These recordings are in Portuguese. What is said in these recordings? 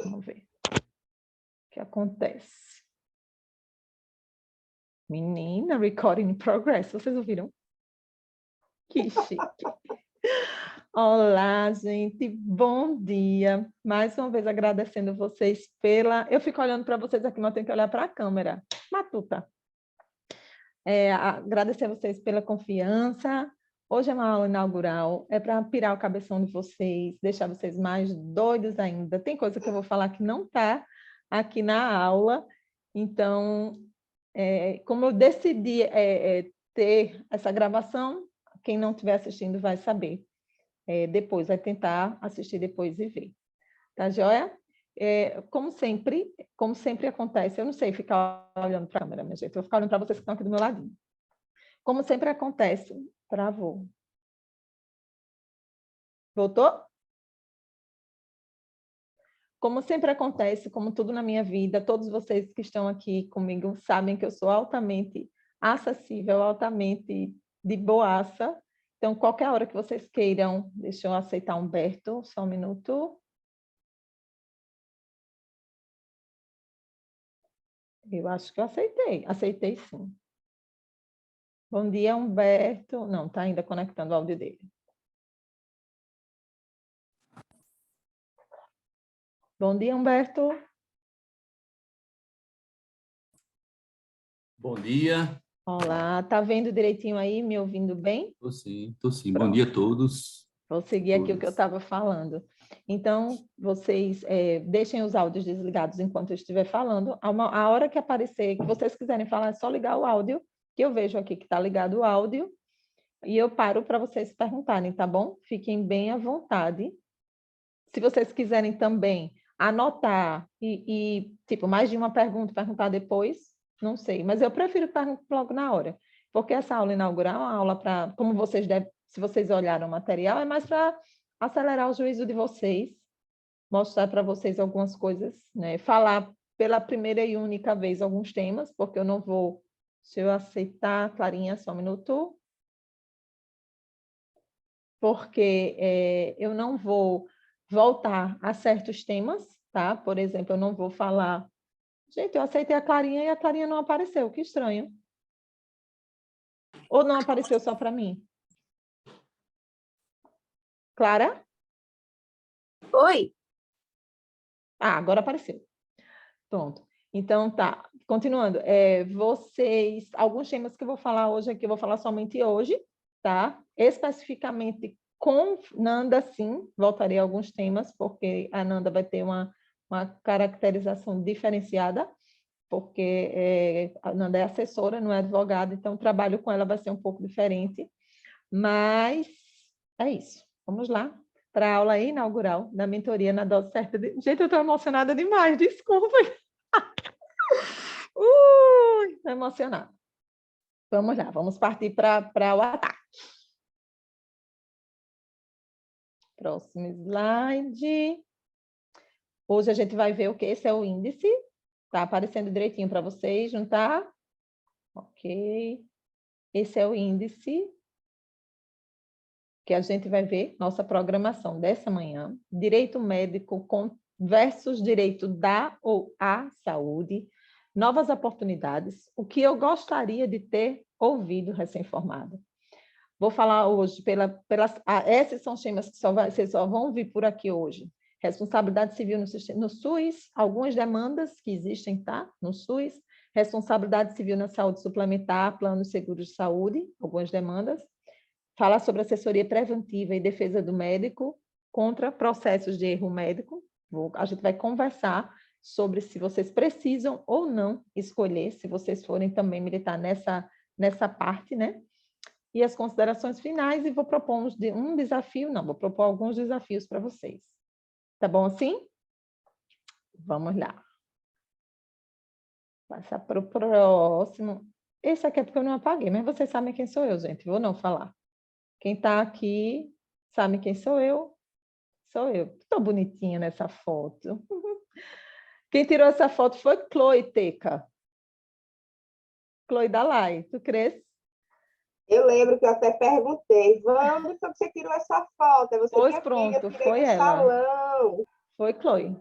Vamos ver o que acontece. Menina, recording in progress. Vocês ouviram? Que chique. Olá, gente. Bom dia. Mais uma vez agradecendo vocês pela... Eu fico olhando para vocês aqui, mas eu tenho que olhar para a câmera. Matuta. Agradecer a vocês pela confiança. Hoje é uma aula inaugural, é para pirar o cabeção de vocês, deixar vocês mais doidos ainda. Tem coisa que eu vou falar que não está aqui na aula, então, como eu decidi ter essa gravação, quem não estiver assistindo vai saber. Depois, vai tentar assistir depois e ver. Tá joia? Como sempre acontece, eu não sei ficar olhando para a câmera, minha gente, eu vou ficar olhando para vocês que estão aqui do meu ladinho. Como sempre acontece, travou. Voltou? Como sempre acontece, como tudo na minha vida, todos vocês que estão aqui comigo sabem que eu sou altamente acessível, altamente de boaça. Então, qualquer hora que vocês queiram, deixa eu aceitar Humberto, só um minuto. Eu acho que eu aceitei sim. Bom dia, Humberto. Não, está ainda conectando o áudio dele. Bom dia, Humberto. Bom dia. Olá, tá vendo direitinho aí, me ouvindo bem? Estou sim, estou sim. Pronto. Bom dia a todos. Vou seguir aqui o que eu estava falando. Então, vocês deixem os áudios desligados enquanto eu estiver falando. A hora que aparecer, que vocês quiserem falar, é só ligar o áudio, que eu vejo aqui que está ligado o áudio, e eu paro para vocês perguntarem, tá bom? Fiquem bem à vontade. Se vocês quiserem também anotar tipo, mais de uma pergunta, perguntar depois, não sei. Mas eu prefiro perguntar logo na hora, porque essa aula inaugural é uma aula para, como vocês devem, se vocês olharam o material, é mais para acelerar o juízo de vocês, mostrar para vocês algumas coisas, né? Falar pela primeira e única vez alguns temas, porque eu não vou... Se eu aceitar, Clarinha, só um minuto. Porque eu não vou voltar a certos temas, tá? Por exemplo, eu não vou falar... Gente, eu aceitei a Clarinha e a Clarinha não apareceu, que estranho. Ou não apareceu só para mim? Clara? Oi. Agora apareceu. Pronto. Então, tá. Continuando. Alguns temas que eu vou falar hoje aqui, eu vou falar somente hoje, tá? Especificamente com Nanda, sim. Voltarei a alguns temas, porque a Nanda vai ter uma caracterização diferenciada, porque a Nanda é assessora, não é advogada, então o trabalho com ela vai ser um pouco diferente. Mas é isso. Vamos lá para a aula inaugural da mentoria na dose certa. Gente, eu estou emocionada demais, desculpa. Estou emocionada. Vamos lá, vamos partir para o ataque. Próximo slide. Hoje a gente vai ver o que? Esse é o índice. Está aparecendo direitinho para vocês, não está? Ok. Esse é o índice que a gente vai ver, nossa programação dessa manhã. Direito médico versus direito da ou à saúde. Novas oportunidades. O que eu gostaria de ter ouvido recém-formado. Vou falar hoje, esses são os temas que vocês só vão vir por aqui hoje. Responsabilidade civil no SUS, algumas demandas que existem, tá? No SUS. Responsabilidade civil na saúde suplementar, plano de seguro de saúde, algumas demandas. Falar sobre assessoria preventiva e defesa do médico contra processos de erro médico. A gente vai conversar sobre se vocês precisam ou não escolher, se vocês forem também militar nessa parte, né? E as considerações finais, e vou propor um desafio, não, vou propor alguns desafios para vocês. Tá bom assim? Vamos lá. Passar para o próximo. Esse aqui é porque eu não apaguei, mas vocês sabem quem sou eu, gente. Vou não falar. Quem está aqui sabe quem sou eu? Sou eu. Estou bonitinha nessa foto. Quem tirou essa foto foi Chloe Teca. Chloe Dalai, tu crês? Eu lembro que eu até perguntei, vamos, como você tirou essa foto? Você Pois pronto, foi ela. Salão. Foi Chloe.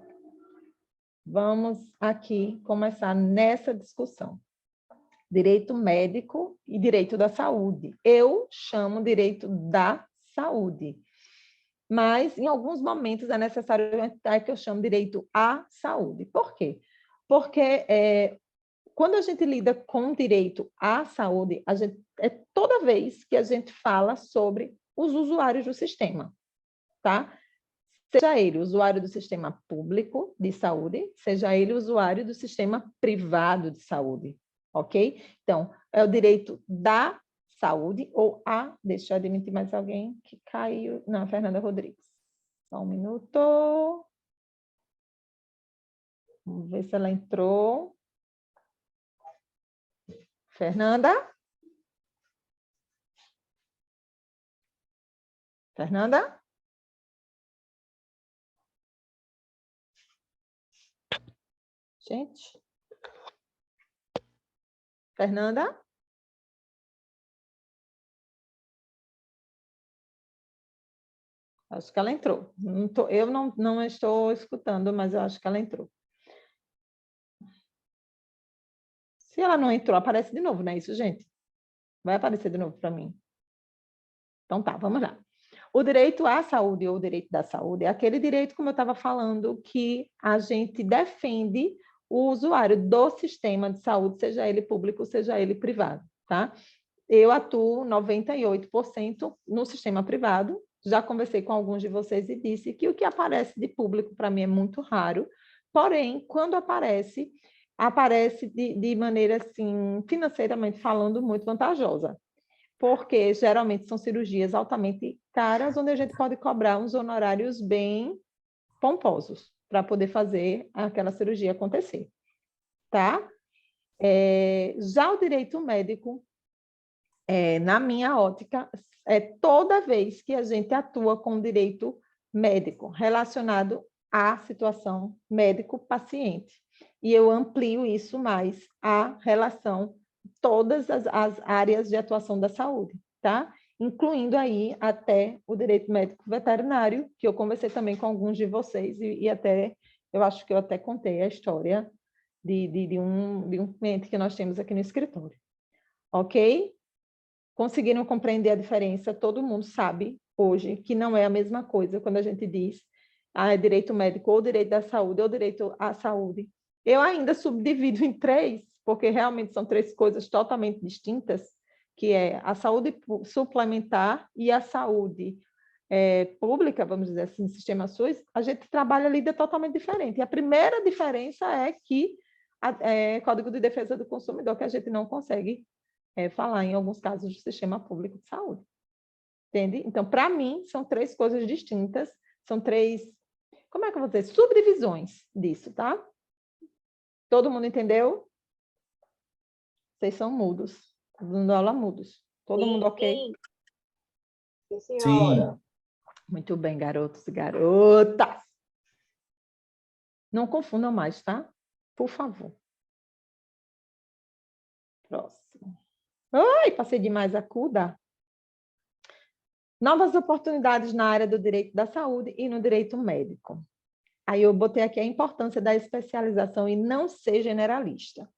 vamos aqui começar nessa discussão. Direito médico e direito da saúde. Eu chamo direito da saúde, mas em alguns momentos é necessário que eu chamo direito à saúde. Por quê? Porque quando a gente lida com direito à saúde, é toda vez que a gente fala sobre os usuários do sistema, tá? Seja ele usuário do sistema público de saúde, seja ele usuário do sistema privado de saúde, ok? Então, é o direito da saúde ou deixa eu admitir mais alguém que caiu. Não, Fernanda Rodrigues. Só um minuto. Vamos ver se ela entrou. Fernanda? Fernanda? Gente? Fernanda? Acho que ela entrou. Eu não estou escutando, mas eu acho que ela entrou. Se ela não entrou, aparece de novo, não é isso, gente? Vai aparecer de novo para mim. Então tá, vamos lá. O direito à saúde ou o direito da saúde é aquele direito, como eu estava falando, que a gente defende o usuário do sistema de saúde, seja ele público, seja ele privado, tá? Eu atuo 98% no sistema privado, já conversei com alguns de vocês e disse que o que aparece de público para mim é muito raro, porém, quando aparece de maneira, assim, financeiramente falando, muito vantajosa, porque geralmente são cirurgias altamente caras, onde a gente pode cobrar uns honorários bem pomposos para poder fazer aquela cirurgia acontecer, tá? Já o direito médico, na minha ótica, toda vez que a gente atua com direito médico relacionado à situação médico-paciente. E eu amplio isso mais à relação, todas as áreas de atuação da saúde, tá? Incluindo aí até o direito médico veterinário, que eu conversei também com alguns de vocês, e até, eu acho que eu até contei a história de um cliente que nós temos aqui no escritório. Ok? Conseguiram compreender a diferença? Todo mundo sabe hoje que não é a mesma coisa quando a gente diz direito médico ou direito da saúde ou direito à saúde. Eu ainda subdivido em três, porque realmente são três coisas totalmente distintas, que é a saúde suplementar e a saúde pública, vamos dizer assim, sistema SUS. A gente trabalha lida totalmente diferente. E a primeira diferença é que Código de Defesa do Consumidor, que a gente não consegue falar em alguns casos do sistema público de saúde. Entende? Então, para mim, são três coisas distintas, são três, como é que eu vou dizer, subdivisões disso, tá? Todo mundo entendeu? Vocês são mudos, dando aula mudos. Todo mundo ok? Sim, senhora. Sim. Muito bem, garotos e garotas. Não confundam mais, tá? Por favor. Próximo. Ai, passei demais a CUDA. Novas oportunidades na área do direito da saúde e no direito médico. Aí eu botei aqui a importância da especialização e não ser generalista.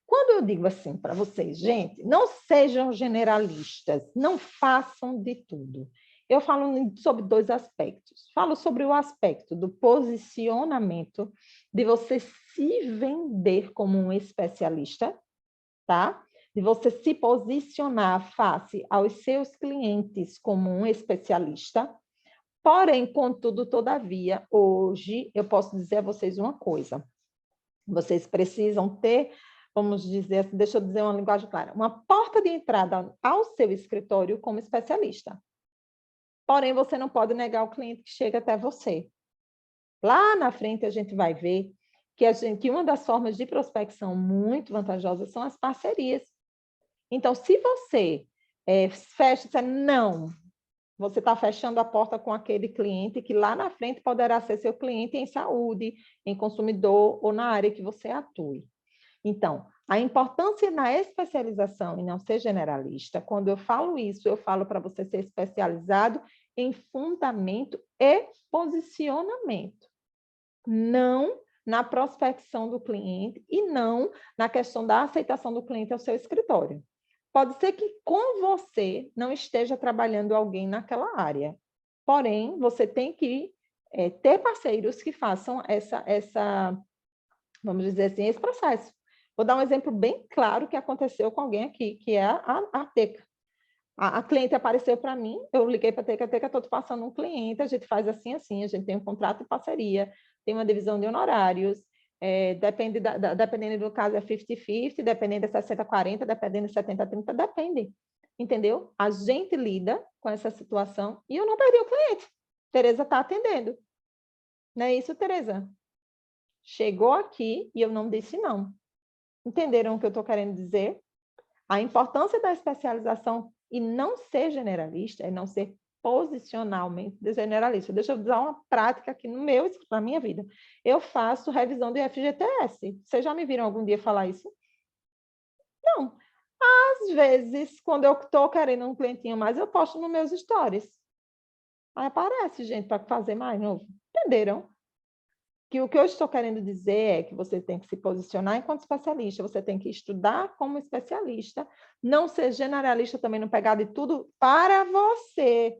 Quando eu digo assim para vocês, gente, não sejam generalistas, não façam de tudo. Eu falo sobre dois aspectos. Falo sobre o aspecto do posicionamento, de você se vender como um especialista, tá? De você se posicionar face aos seus clientes como um especialista. Porém, contudo, todavia, hoje eu posso dizer a vocês uma coisa. Vocês precisam ter, vamos dizer assim, deixa eu dizer uma linguagem clara, uma porta de entrada ao seu escritório como especialista. Porém, você não pode negar o cliente que chega até você. Lá na frente, a gente vai ver que uma das formas de prospecção muito vantajosas são as parcerias. Então, se você fecha e diz, não, você está fechando a porta com aquele cliente que lá na frente poderá ser seu cliente em saúde, em consumidor ou na área que você atue. Então, a importância na especialização e não ser generalista, quando eu falo isso, eu falo para você ser especializado em fundamento e posicionamento. Não na prospecção do cliente e não na questão da aceitação do cliente ao seu escritório. Pode ser que com você não esteja trabalhando alguém naquela área, porém, você tem que ter parceiros que façam vamos dizer assim, esse processo. Vou dar um exemplo bem claro que aconteceu com alguém aqui, que é a Teca. A cliente apareceu para mim, eu liguei para a Teca, estou te passando um cliente, a gente faz assim, assim, a gente tem um contrato de parceria, tem uma divisão de honorários, dependendo do caso é 50-50, dependendo é 60-40, dependendo de 70-30, depende, entendeu? A gente lida com essa situação e eu não perdi o cliente. Tereza está atendendo. Não é isso, Tereza? Chegou aqui e eu não disse não. Entenderam o que eu estou querendo dizer? A importância da especialização e não ser generalista é não ser posicionalmente generalista. Deixa eu dar uma prática aqui na minha vida. Eu faço revisão de FGTS. Vocês já me viram algum dia falar isso? Não. Às vezes, quando eu estou querendo um clientinho mais, eu posto nos meus stories. Aí aparece gente para fazer mais novo. Entenderam? Que o que eu estou querendo dizer é que você tem que se posicionar enquanto especialista, você tem que estudar como especialista, não ser generalista também, não pegar de tudo para você,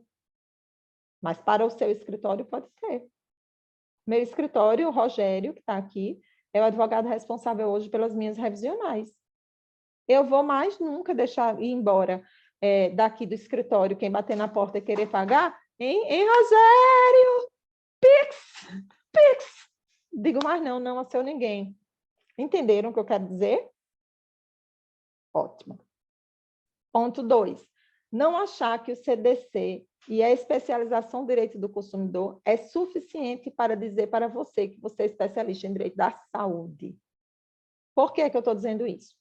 mas para o seu escritório pode ser. Meu escritório, o Rogério, que está aqui, é o advogado responsável hoje pelas minhas revisionais. Eu vou mais nunca deixar ir embora daqui do escritório, quem bater na porta e querer pagar, hein, Rogério? Pix! Digo mais não, não a seu ninguém. Entenderam o que eu quero dizer? Ótimo. Ponto 2. Não achar que o CDC e a especialização em direito do consumidor é suficiente para dizer para você que você é especialista em direito da saúde. Por que eu estou dizendo isso?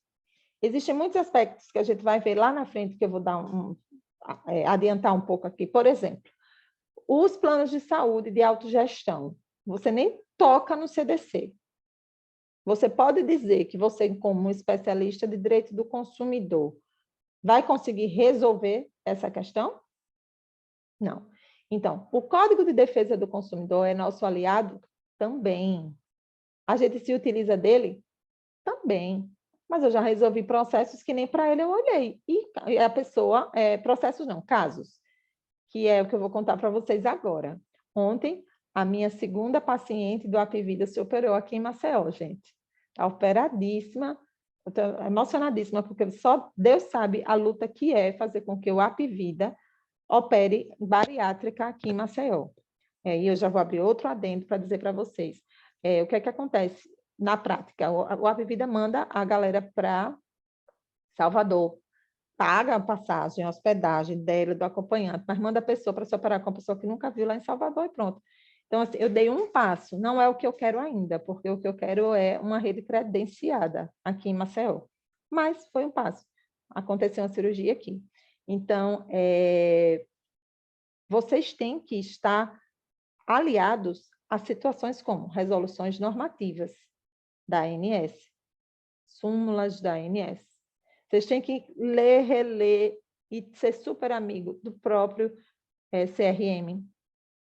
Existem muitos aspectos que a gente vai ver lá na frente, que eu vou dar adiantar um pouco aqui. Por exemplo, os planos de saúde de autogestão. Você nem toca no CDC. Você pode dizer que você, como especialista de direito do consumidor, vai conseguir resolver essa questão? Não. Então, o Código de Defesa do Consumidor é nosso aliado? Também. A gente se utiliza dele? Também. Mas eu já resolvi processos que nem para ele eu olhei. E a pessoa, processos não, casos, que é o que eu vou contar para vocês agora. Ontem, a minha segunda paciente do Apivida se operou aqui em Maceió, gente. Está operadíssima, estou emocionadíssima, porque só Deus sabe a luta que é fazer com que o Apivida opere bariátrica aqui em Maceió. E eu já vou abrir outro adendo para dizer para vocês. O que é que acontece na prática? O Apivida manda a galera para Salvador, paga a passagem, a hospedagem dela, do acompanhante, mas manda a pessoa para se operar com uma pessoa que nunca viu lá em Salvador e pronto. Então, assim, eu dei um passo, não é o que eu quero ainda, porque o que eu quero é uma rede credenciada aqui em Maceió. Mas foi um passo. Aconteceu uma cirurgia aqui. Então, vocês têm que estar aliados a situações como resoluções normativas da ANS, súmulas da ANS. Vocês têm que ler, reler e ser super amigo do próprio CRM,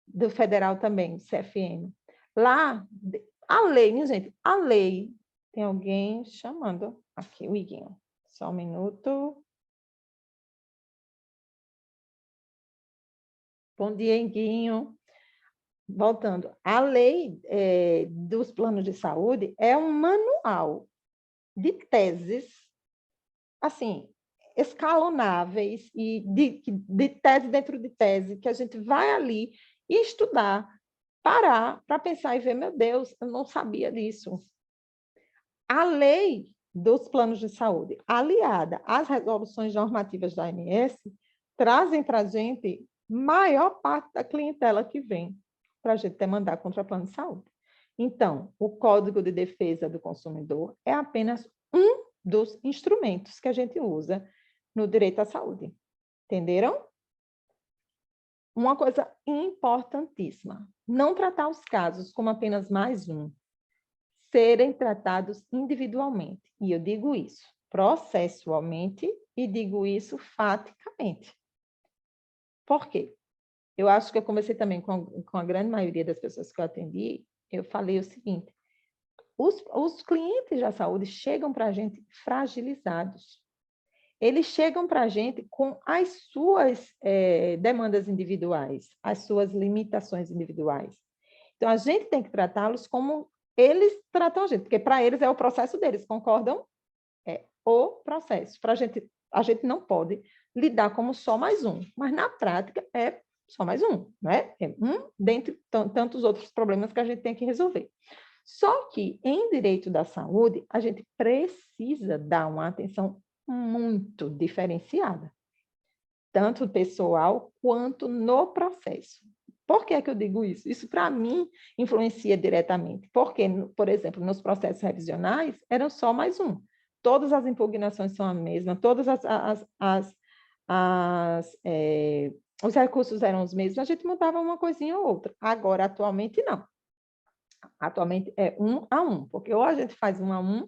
do federal também, CFM. Lá, a lei, minha gente, a lei, tem alguém chamando aqui, o Iguinho. Só um minuto. Bom dia, Iguinho. Voltando, a lei dos planos de saúde é um manual de teses, assim, escalonáveis e de tese dentro de tese, que a gente vai ali e estudar, parar para pensar e ver, meu Deus, eu não sabia disso. A lei dos planos de saúde, aliada às resoluções normativas da ANS, trazem para a gente maior parte da clientela que vem para a gente demandar contra o plano de saúde. Então, o Código de Defesa do Consumidor é apenas um dos instrumentos que a gente usa no direito à saúde. Entenderam? Uma coisa importantíssima, não tratar os casos como apenas mais um, serem tratados individualmente. E eu digo isso processualmente e digo isso faticamente. Por quê? Eu acho que eu conversei também com a grande maioria das pessoas que eu atendi, eu falei o seguinte, Os clientes da saúde chegam para a gente fragilizados. Eles chegam para a gente com as suas demandas individuais, as suas limitações individuais. Então, a gente tem que tratá-los como eles tratam a gente, porque para eles é o processo deles, concordam? É o processo. A gente não pode lidar como só mais um, mas na prática é só mais um, né? É um dentre tantos outros problemas que a gente tem que resolver. Só que em direito da saúde, a gente precisa dar uma atenção muito diferenciada, tanto pessoal quanto no processo. Por que é que eu digo isso? Isso, para mim, influencia diretamente. Porque, por exemplo, nos processos revisionais, eram só mais um. Todas as impugnações são a mesma, todas os recursos eram os mesmos, a gente mudava uma coisinha ou outra. Agora, atualmente, não. Atualmente é 1 a 1, porque ou a gente faz 1 a 1,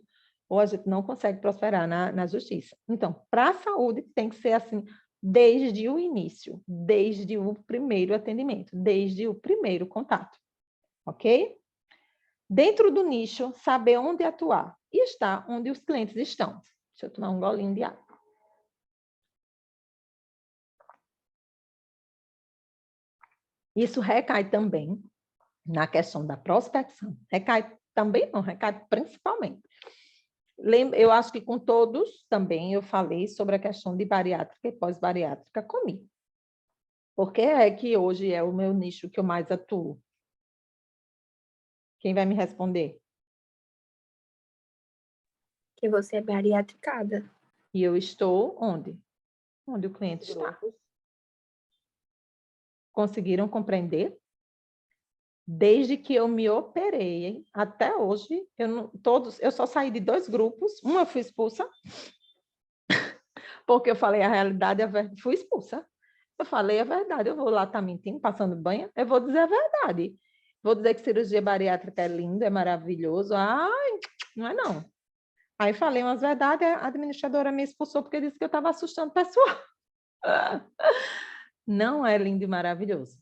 ou a gente não consegue prosperar na justiça. Então, para a saúde, tem que ser assim, desde o início, desde o primeiro atendimento, desde o primeiro contato, ok? Dentro do nicho, saber onde atuar e estar onde os clientes estão. Deixa eu tomar um golinho de água. Isso recai também na questão da prospecção. Recai também não, recai principalmente. Eu acho que com todos também eu falei sobre a questão de bariátrica e pós-bariátrica comigo. Porque é que hoje é o meu nicho que eu mais atuo. Quem vai me responder? Que você é bariatricada. E eu estou onde? Onde o cliente está. Conseguiram compreender? Desde que eu me operei, até hoje, eu só saí de 2 grupos. Um eu fui expulsa, porque eu falei a realidade, fui expulsa. Eu falei a verdade, eu vou lá estar mentindo, passando banho, eu vou dizer a verdade. Vou dizer que cirurgia bariátrica é lindo, é maravilhoso. Ai, não é não. Aí falei umas verdades, a administradora me expulsou porque disse que eu estava assustando o pessoal. Não é lindo e maravilhoso.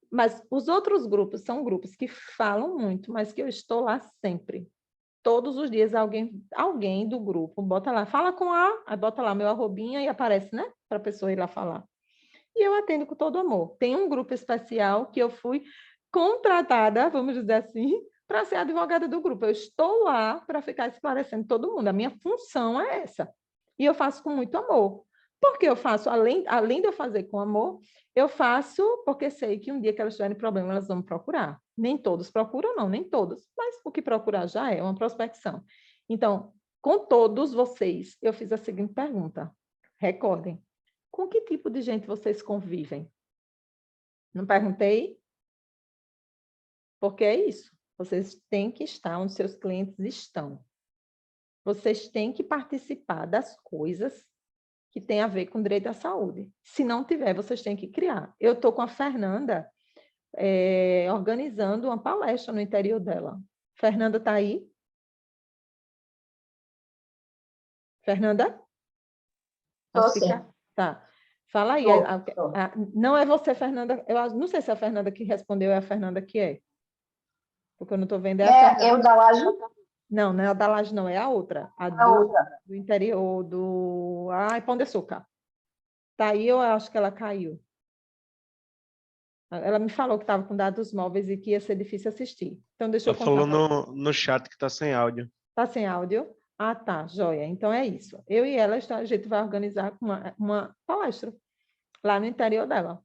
Mas os outros grupos são grupos que falam muito, mas que eu estou lá sempre. Todos os dias alguém do grupo bota lá, fala com aí bota lá meu arrobinha e aparece, né? Para a pessoa ir lá falar. E eu atendo com todo amor. Tem um grupo especial que eu fui contratada, vamos dizer assim, para ser advogada do grupo. Eu estou lá para ficar esclarecendo todo mundo. A minha função é essa. E eu faço com muito amor. Porque eu faço, além de eu fazer com amor, eu faço porque sei que um dia que elas tiverem problema, elas vão me procurar. Nem todos procuram, não, nem todos. Mas o que procurar já é uma prospecção. Então, com todos vocês, eu fiz a seguinte pergunta. Recordem, com que tipo de gente vocês convivem? Não perguntei? Porque é isso. Vocês têm que estar onde seus clientes estão. Vocês têm que participar das coisas que têm a ver com direito à saúde. Se não tiver, vocês têm que criar. Eu estou com a Fernanda organizando uma palestra no interior dela. Fernanda está aí? Fernanda? Estou sim. Tá. Fala aí. Não é você, Fernanda. Eu não sei se é a Fernanda que respondeu, é a Fernanda que é. Porque eu não estou vendo. Eu da Laje? Não, não é a da Laje, não. É a outra. Do interior do... Pão de Açúcar. Tá aí, eu acho que ela caiu. Ela me falou que estava com dados móveis e que ia ser difícil assistir. Então, deixa eu contar. Ela falou no chat que está sem áudio. Está sem áudio? Ah, tá, joia. Então, é isso. Eu e ela, a gente vai organizar uma palestra lá no interior dela.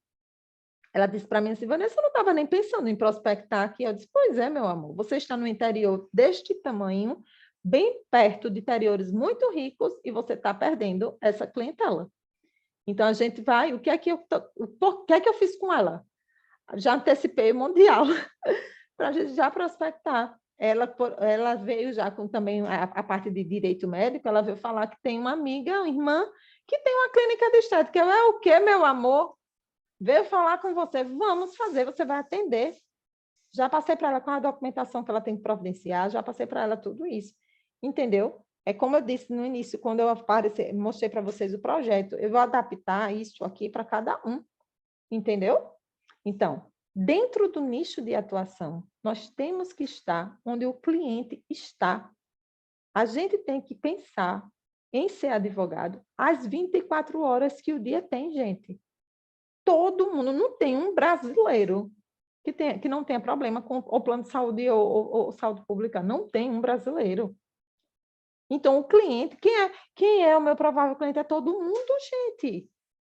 Ela disse para mim assim, Vanessa, eu não estava nem pensando em prospectar aqui. Eu disse, pois é, meu amor, você está no interior deste tamanho, bem perto de interiores muito ricos, e você está perdendo essa clientela. Então, a gente vai... O que é que eu fiz com ela? Já antecipei o mundial para a gente já prospectar. Ela veio já com também a parte de direito médico, ela veio falar que tem uma amiga, uma irmã, que tem uma clínica de estética. Eu, é o quê, meu amor? Veio falar com você, vamos fazer, você vai atender. Já passei para ela com a documentação que ela tem que providenciar, já passei para ela tudo isso. Entendeu? É como eu disse no início, quando eu mostrei para vocês o projeto, eu vou adaptar isso aqui para cada um. Entendeu? Então, Dentro do nicho de atuação, nós temos que estar onde o cliente está. A gente tem que pensar em ser advogado às 24 horas que o dia tem, gente. Todo mundo, não tem um brasileiro que não tenha problema com o plano de saúde ou saúde pública. Não tem um brasileiro. Então, o cliente, quem é o meu provável cliente? É todo mundo, gente.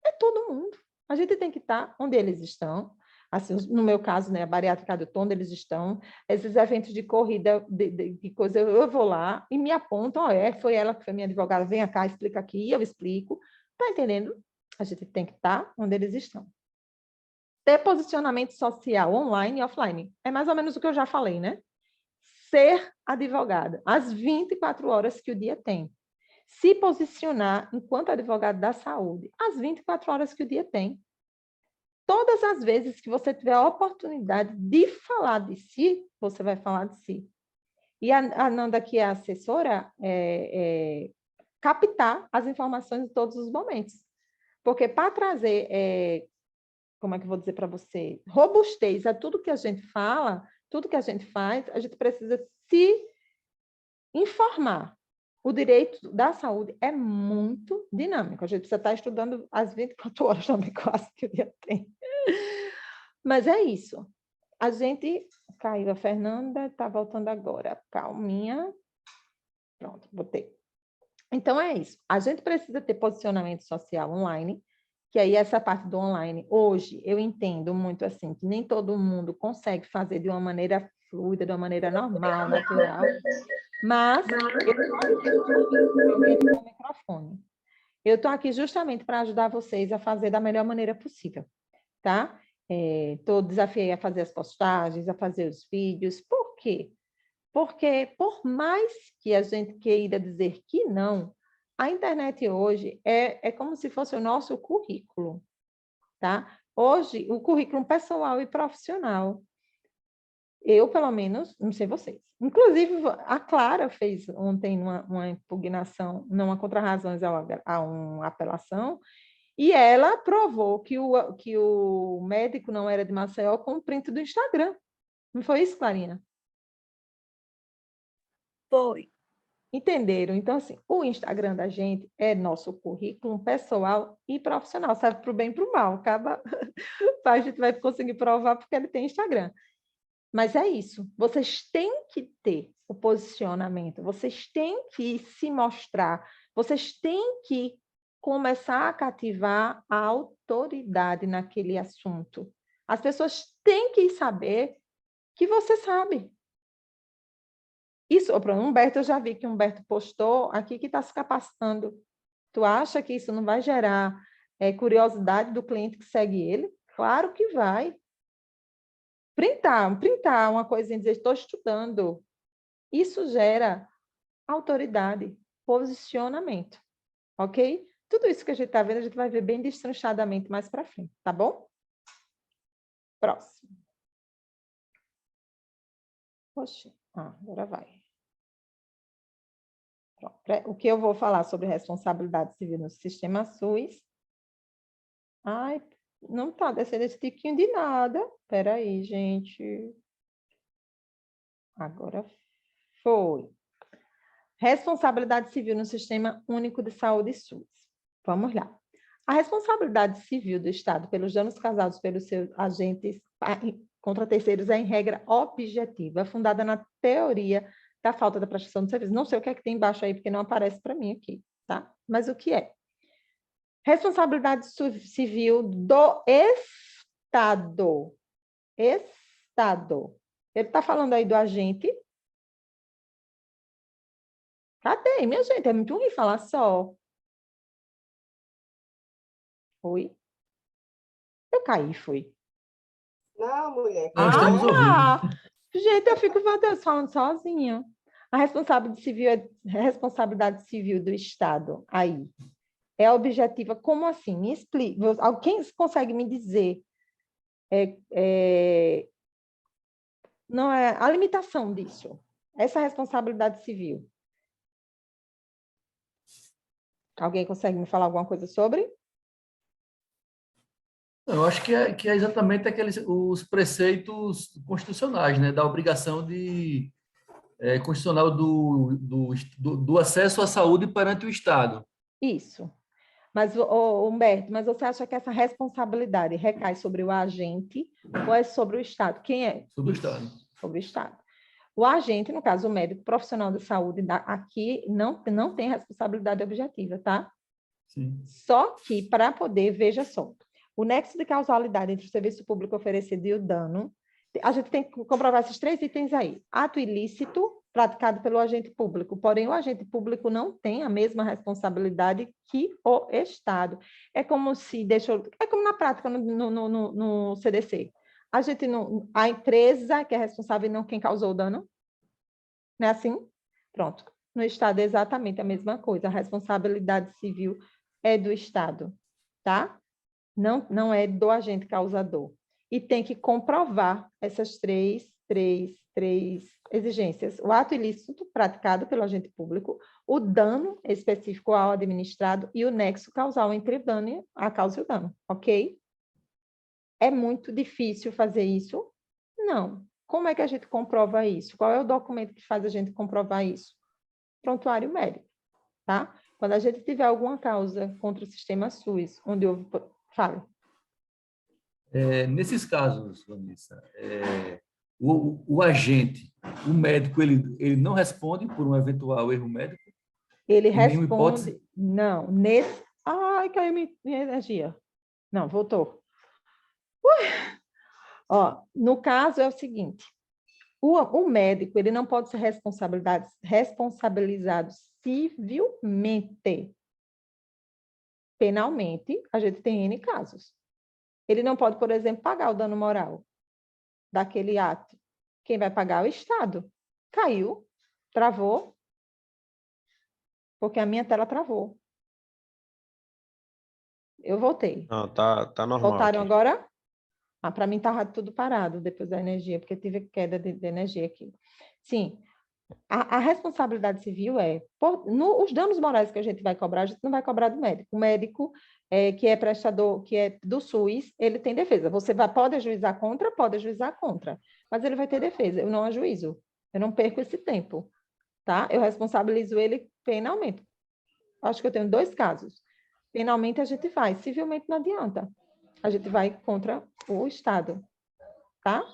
É todo mundo. A gente tem que estar onde eles estão. Assim, no meu caso, né, a bariátrica do onde eles estão. Esses eventos de corrida, de coisa, eu vou lá e me apontam, foi ela que foi minha advogada, vem cá, explica aqui, eu explico. Está entendendo? A gente tem que estar onde eles estão. Ter posicionamento social online e offline. É mais ou menos o que eu já falei, né? Ser advogada, às 24 horas que o dia tem. Se posicionar enquanto advogado da saúde, às 24 horas que o dia tem. Todas as vezes que você tiver a oportunidade de falar de si, você vai falar de si. E a Nanda, que é a assessora, captar as informações em todos os momentos. Porque para trazer, como é que eu vou dizer para você, robustez a tudo que a gente fala, tudo que a gente faz, a gente precisa se informar. O direito da saúde é muito dinâmico. A gente precisa estar estudando às 24 horas também, quase que o dia tem. Mas é isso. A gente... Caiu a Fernanda, está voltando agora. Calminha. Pronto, botei. Então, é isso. A gente precisa ter posicionamento social online, que aí essa parte do online, hoje, eu entendo muito assim, que nem todo mundo consegue fazer de uma maneira fluida, de uma maneira normal, natural, mas o microfone. Eu estou aqui justamente para ajudar vocês a fazer da melhor maneira possível, tá? Desafiei a fazer as postagens, a fazer os vídeos. Por quê? Porque, por mais que a gente queira dizer que não, a internet hoje é como se fosse o nosso currículo, tá? Hoje, o currículo pessoal e profissional. Eu, pelo menos, não sei vocês. Inclusive, a Clara fez ontem uma impugnação, não uma contra-razões a uma apelação, e ela provou que o médico não era de Maceió com o print do Instagram. Não foi isso, Clarinha? Foi. Entenderam? Então, assim, o Instagram da gente é nosso currículo pessoal e profissional, serve para o bem e para o mal. Acaba, a gente vai conseguir provar porque ele tem Instagram. Mas é isso, vocês têm que ter o posicionamento, vocês têm que se mostrar, vocês têm que começar a cativar a autoridade naquele assunto. As pessoas têm que saber que você sabe. Isso, para Humberto, eu já vi que Humberto postou aqui que está se capacitando. Tu acha que isso não vai gerar curiosidade do cliente que segue ele? Claro que vai. Printar uma coisinha e dizer, estou estudando. Isso gera autoridade, posicionamento, ok? Tudo isso que a gente está vendo, a gente vai ver bem destrinchadamente mais para frente, tá bom? Próximo. Poxa, agora vai. Pronto. O que eu vou falar sobre responsabilidade civil no sistema SUS? Ai, não está descendo esse tiquinho de nada. Espera aí, gente. Agora foi. Responsabilidade civil no Sistema Único de Saúde SUS. Vamos lá. A responsabilidade civil do Estado pelos danos causados pelos seus agentes contra terceiros é, em regra, objetiva, fundada na teoria da falta da prestação de serviço. Não sei o que é que tem embaixo aí, porque não aparece para mim aqui, tá? Mas o que é? Responsabilidade civil do Estado. Estado. Ele está falando aí do agente. Cadê, minha gente? É muito ruim falar só. Oi? Eu caí, foi. Não, mulher. Nós estamos ouvindo. Gente, eu fico, meu Deus, falando sozinha. A responsabilidade civil do Estado, aí, é objetiva. Como assim? Me explique. Alguém consegue me dizer não é a limitação disso? Essa responsabilidade civil. Alguém consegue me falar alguma coisa sobre? Eu acho que é exatamente aqueles os preceitos constitucionais, né, da obrigação constitucional do acesso à saúde perante o Estado. Isso. Mas, Humberto, mas você acha que essa responsabilidade recai sobre o agente ou é sobre o Estado? Quem é? Sobre o Isso, Estado. sobre o Estado. O agente, no caso, o médico profissional de saúde, aqui não tem responsabilidade objetiva, tá? Sim. Só que, para poder, veja só, o nexo de causalidade entre o serviço público oferecido e o dano, a gente tem que comprovar esses 3 itens aí. Ato ilícito praticado pelo agente público, porém o agente público não tem a mesma responsabilidade que o Estado. É como se, é como na prática no CDC. A empresa que é responsável e não quem causou o dano, não é assim? Pronto. No Estado é exatamente a mesma coisa, a responsabilidade civil é do Estado, tá? Não é do agente causador. E tem que comprovar essas três exigências. O ato ilícito praticado pelo agente público, o dano específico ao administrado e o nexo causal entre o dano, a causa e o dano, ok? É muito difícil fazer isso? Não. Como é que a gente comprova isso? Qual é o documento que faz a gente comprovar isso? Prontuário médico, tá? Quando a gente tiver alguma causa contra o sistema SUS, onde houve... Fala. Nesses casos, Vanessa, o agente, o médico, ele não responde por um eventual erro médico? Ele Em nenhuma hipótese? responde... Não, nesse... Ai, caiu minha energia. Não, voltou. Ó, no caso é o seguinte, o médico ele não pode ser responsabilizado civilmente. Penalmente, a gente tem N casos. Ele não pode, por exemplo, pagar o dano moral daquele ato. Quem vai pagar é o Estado. Caiu, travou, porque a minha tela travou. Eu voltei. Não, tá normal Voltaram aqui. agora? Para mim estava tudo parado depois da energia, porque tive queda de energia aqui. Sim, a responsabilidade civil os danos morais que a gente vai cobrar, a gente não vai cobrar do médico. O médico que é prestador, que é do SUS, ele tem defesa. Você pode ajuizar contra? Pode ajuizar contra, mas ele vai ter defesa. Eu não ajuizo, eu não perco esse tempo, tá? Eu responsabilizo ele penalmente. Acho que eu tenho 2 casos. Penalmente a gente vai, civilmente não adianta. A gente vai contra o Estado, tá?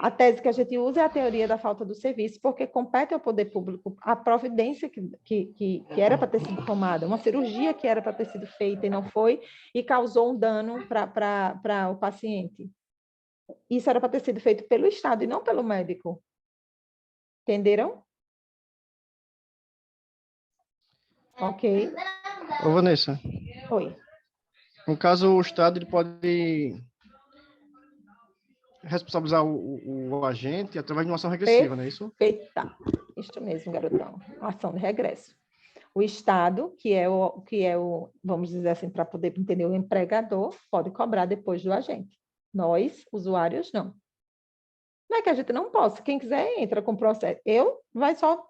A tese que a gente usa é a teoria da falta do serviço, porque compete ao poder público a providência que era para ter sido tomada, uma cirurgia que era para ter sido feita e não foi, e causou um dano para o paciente. Isso era para ter sido feito pelo Estado e não pelo médico. Entenderam? Ok. Ô, Vanessa, Oi. no caso, o Estado ele pode responsabilizar o agente através de uma ação regressiva, não é isso? Perfeita. Isso mesmo, garotão. Ação de regresso. O Estado, que é vamos dizer assim, para poder entender, o empregador, pode cobrar depois do agente. Nós, usuários, não. Não é que a gente não possa. Quem quiser, entra com processo. Vai só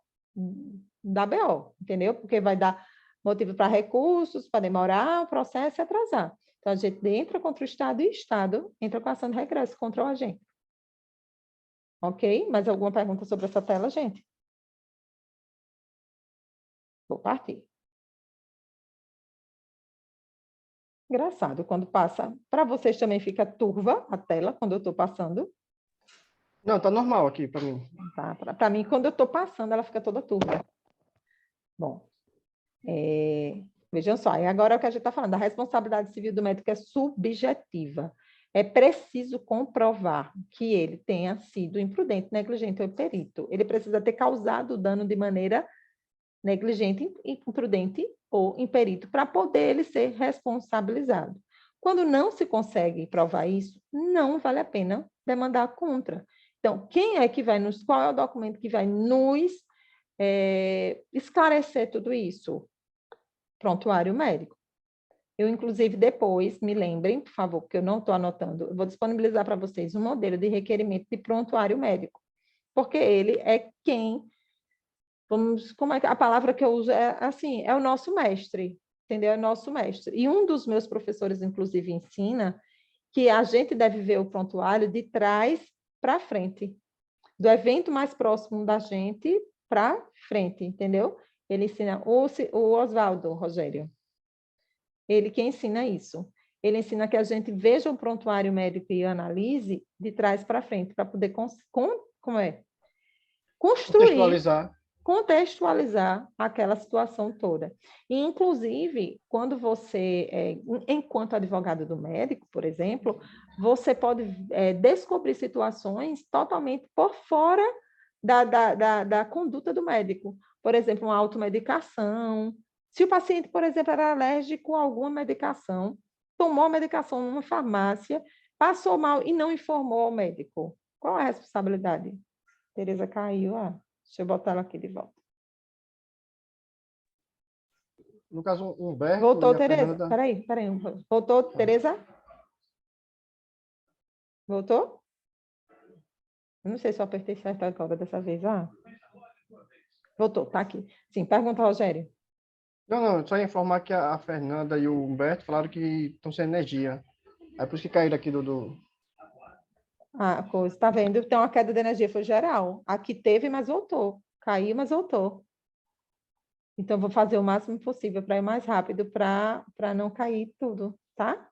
dar BO, entendeu? Porque vai dar motivo para recursos, para demorar o processo e atrasar. Então, a gente entra contra o Estado e o Estado entra com ação de regresso contra o agente. Ok? Mais alguma pergunta sobre essa tela, gente? Vou partir. Engraçado, quando passa... Para vocês também fica turva a tela, quando eu estou passando? Não, tá normal aqui para mim. Tá? Para mim, quando eu estou passando, ela fica toda turva. Bom, vejam só, e agora é o que a gente está falando, a responsabilidade civil do médico é subjetiva. É preciso comprovar que ele tenha sido imprudente, negligente ou perito. Ele precisa ter causado o dano de maneira negligente, imprudente ou imperito para poder ele ser responsabilizado. Quando não se consegue provar isso, não vale a pena demandar contra. Então, qual é o documento que vai nos esclarecer tudo isso? Prontuário médico. Eu, inclusive, depois, me lembrem, por favor, porque eu não estou anotando, eu vou disponibilizar para vocês um modelo de requerimento de prontuário médico, porque ele é como é que a palavra que eu uso é assim, é o nosso mestre, entendeu? É nosso mestre. E um dos meus professores, inclusive, ensina que a gente deve ver o prontuário de trás para frente, do evento mais próximo da gente para frente, entendeu? Ele ensina, o Oswaldo, Rogério, ele que ensina isso. Ele ensina que a gente veja o prontuário médico e analise de trás para frente, para poder construir, contextualizar aquela situação toda. E, inclusive, quando você, enquanto advogado do médico, por exemplo, você pode descobrir situações totalmente por fora da conduta do médico. Por exemplo, uma automedicação. Se o paciente, por exemplo, era alérgico a alguma medicação, tomou a medicação numa farmácia, passou mal e não informou ao médico, qual é a responsabilidade? Tereza caiu, deixa eu botar ela aqui de volta. No caso, o Humberto Voltou, e a Tereza? Fernanda... Peraí. Voltou, Tereza? Voltou? Eu não sei se eu apertei certo agora dessa vez. Voltou, tá aqui. Sim, pergunta, Rogério. Não, só ia informar que a Fernanda e o Humberto falaram que estão sem energia. É por isso que caíram aqui do... Coisa, tá vendo? Então, a queda de energia foi geral. Aqui teve, mas voltou. Caiu, mas voltou. Então, vou fazer o máximo possível para ir mais rápido, para não cair tudo, tá?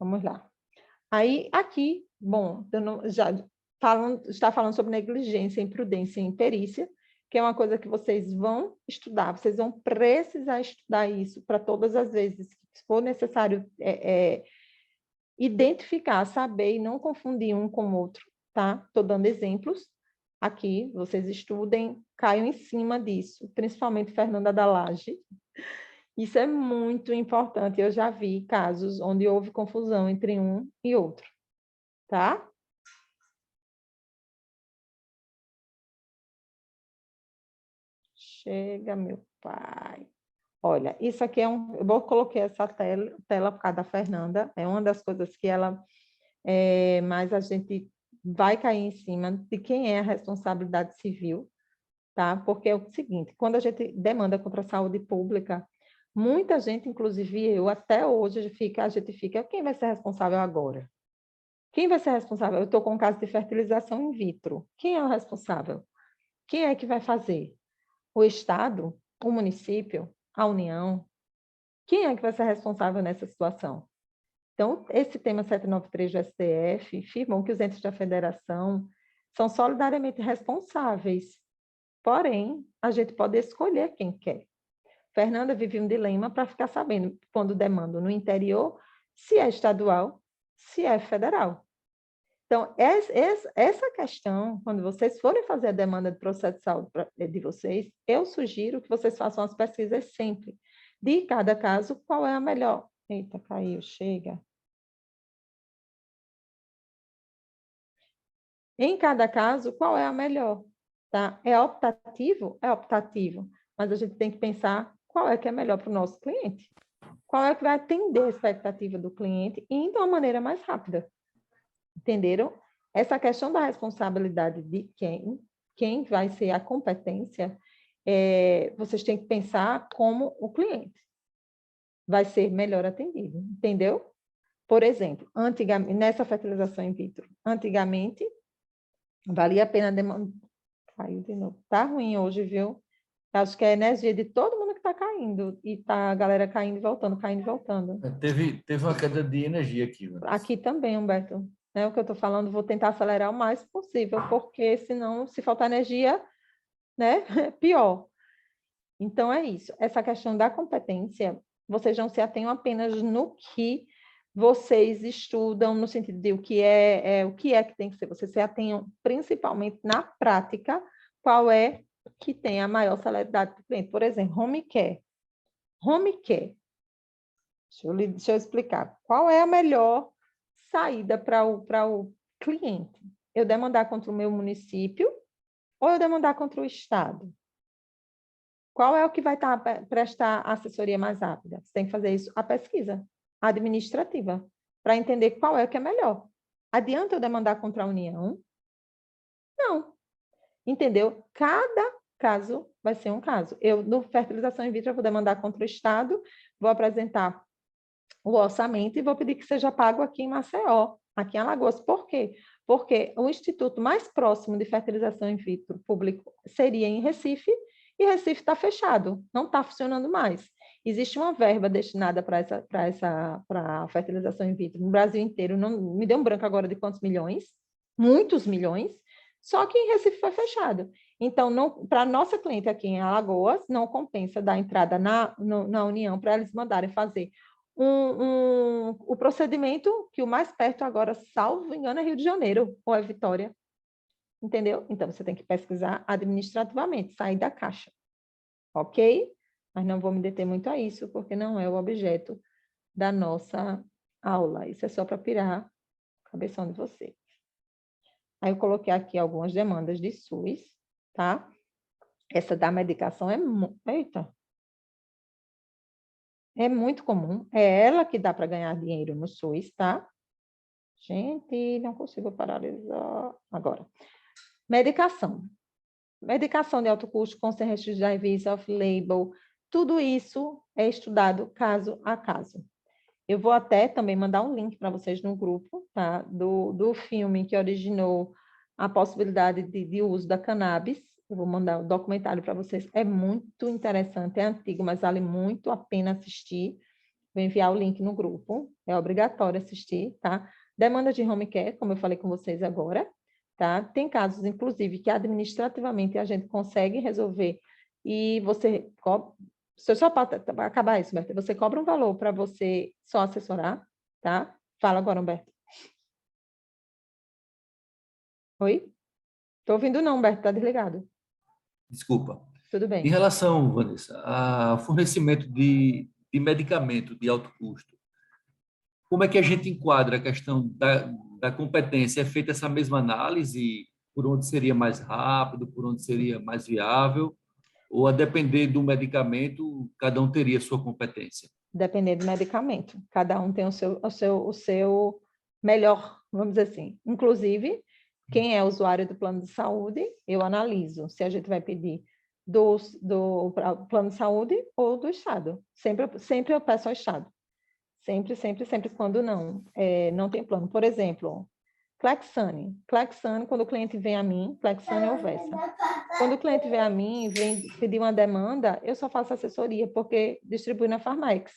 Vamos lá. Aí, aqui, bom, está falando sobre negligência, imprudência e imperícia, que é uma coisa que vocês vão estudar, vocês vão precisar estudar isso para todas as vezes que for necessário identificar, saber e não confundir um com o outro, tá? Estou dando exemplos aqui, vocês estudem, caiam em cima disso, principalmente Fernanda da Laje. Isso é muito importante, eu já vi casos onde houve confusão entre um e outro, tá? Chega, meu pai. Olha, isso aqui eu coloquei essa tela por causa da Fernanda, é uma das coisas que ela, mas a gente vai cair em cima de quem é a responsabilidade civil, tá? Porque é o seguinte, quando a gente demanda contra a saúde pública, muita gente, inclusive eu, até hoje, a gente fica, quem vai ser responsável agora? Quem vai ser responsável? Eu estou com um caso de fertilização in vitro. Quem é o responsável? Quem é que vai fazer? O Estado? O município? A União? Quem é que vai ser responsável nessa situação? Então, esse tema 793 do STF afirmou que os entes da federação são solidariamente responsáveis, porém, a gente pode escolher quem quer. Fernanda vive um dilema para ficar sabendo, quando demanda no interior, se é estadual, se é federal. Então, essa questão, quando vocês forem fazer a demanda de processo de saúde de vocês, eu sugiro que vocês façam as pesquisas sempre. De cada caso, qual é a melhor? Eita, caiu, chega. Em cada caso, qual é a melhor? Tá? É optativo? É optativo. Mas a gente tem que pensar qual é que é melhor para o nosso cliente. Qual é que vai atender a expectativa do cliente e de uma maneira mais rápida. Entenderam? Essa questão da responsabilidade de quem vai ser a competência, vocês têm que pensar como o cliente vai ser melhor atendido, entendeu? Por exemplo, nessa fertilização in vitro, antigamente, valia a pena demandar... Caiu de novo. Tá ruim hoje, viu? Acho que é a energia de todo mundo que está caindo, e tá a galera caindo e voltando, caindo e voltando. Teve uma queda de energia aqui. Aqui também, Humberto. O que eu estou falando, vou tentar acelerar o mais possível, porque senão, se faltar energia, né, é pior. Então, é isso. Essa questão da competência, vocês não se atenham apenas no que vocês estudam, no sentido de o que é que tem que ser. Vocês se atenham principalmente na prática, qual é que tem a maior celeridade do cliente. Por exemplo, home care. Home care. Deixa eu explicar. Qual é a melhor saída para o cliente? Eu demandar contra o meu município ou eu demandar contra o Estado? Qual é o que vai prestar assessoria mais rápida? Você tem que fazer isso, a pesquisa administrativa, para entender qual é o que é melhor. Adianta eu demandar contra a União? Não. Entendeu? Cada caso vai ser um caso. Eu, no fertilização in vitro, eu vou demandar contra o Estado, vou apresentar o orçamento e vou pedir que seja pago aqui em Maceió, aqui em Alagoas. Por quê? Porque o instituto mais próximo de fertilização in vitro público seria em Recife, e Recife está fechado, não está funcionando mais. Existe uma verba destinada para a fertilização in vitro no Brasil inteiro, não me deu um branco agora de quantos milhões, muitos milhões, só que em Recife foi fechado. Então, para a nossa cliente aqui em Alagoas, não compensa dar entrada na União para eles mandarem fazer o procedimento que o mais perto agora, salvo engano, é Rio de Janeiro ou é Vitória. Entendeu? Então, você tem que pesquisar administrativamente, sair da caixa. Ok? Mas não vou me deter muito a isso, porque não é o objeto da nossa aula. Isso é só para pirar a cabeção de vocês. Aí eu coloquei aqui algumas demandas de SUS, tá? Essa da medicação é... Eita! É muito comum. É ela que dá para ganhar dinheiro no SUS, tá? Gente, não consigo paralisar agora. Medicação. Medicação de alto custo, com sem restrição de IV, off-label, tudo isso é estudado caso a caso. Eu vou até também mandar um link para vocês no grupo, tá? Do filme que originou a possibilidade de uso da cannabis. Eu vou mandar o documentário para vocês. É muito interessante, é antigo, mas vale muito a pena assistir. Vou enviar o link no grupo. É obrigatório assistir, tá? Demanda de home care, como eu falei com vocês agora. Tá? Tem casos, inclusive, que administrativamente a gente consegue resolver e você cobra... Só para acabar isso, Humberto, você cobra um valor para você só assessorar, tá? Fala agora, Humberto. Oi? Estou ouvindo não, Humberto, está desligado. Desculpa. Tudo Em bem. relação, Vanessa, ao fornecimento de medicamento de alto custo, como é que a gente enquadra a questão da competência? É feita essa mesma análise por onde seria mais rápido, por onde seria mais viável? Ou a depender do medicamento, cada um teria sua competência? Depender do medicamento. Cada um tem o seu melhor, vamos dizer assim. Inclusive, quem é usuário do plano de saúde, eu analiso se a gente vai pedir do plano de saúde ou do Estado. Sempre eu peço ao Estado. Sempre, quando não tem plano. Por exemplo, Clexane. Clexane, quando o cliente vem a mim, Clexane ou Versa. Quando o cliente vem a mim e vem pedir uma demanda, eu só faço assessoria, porque distribui na Farmex.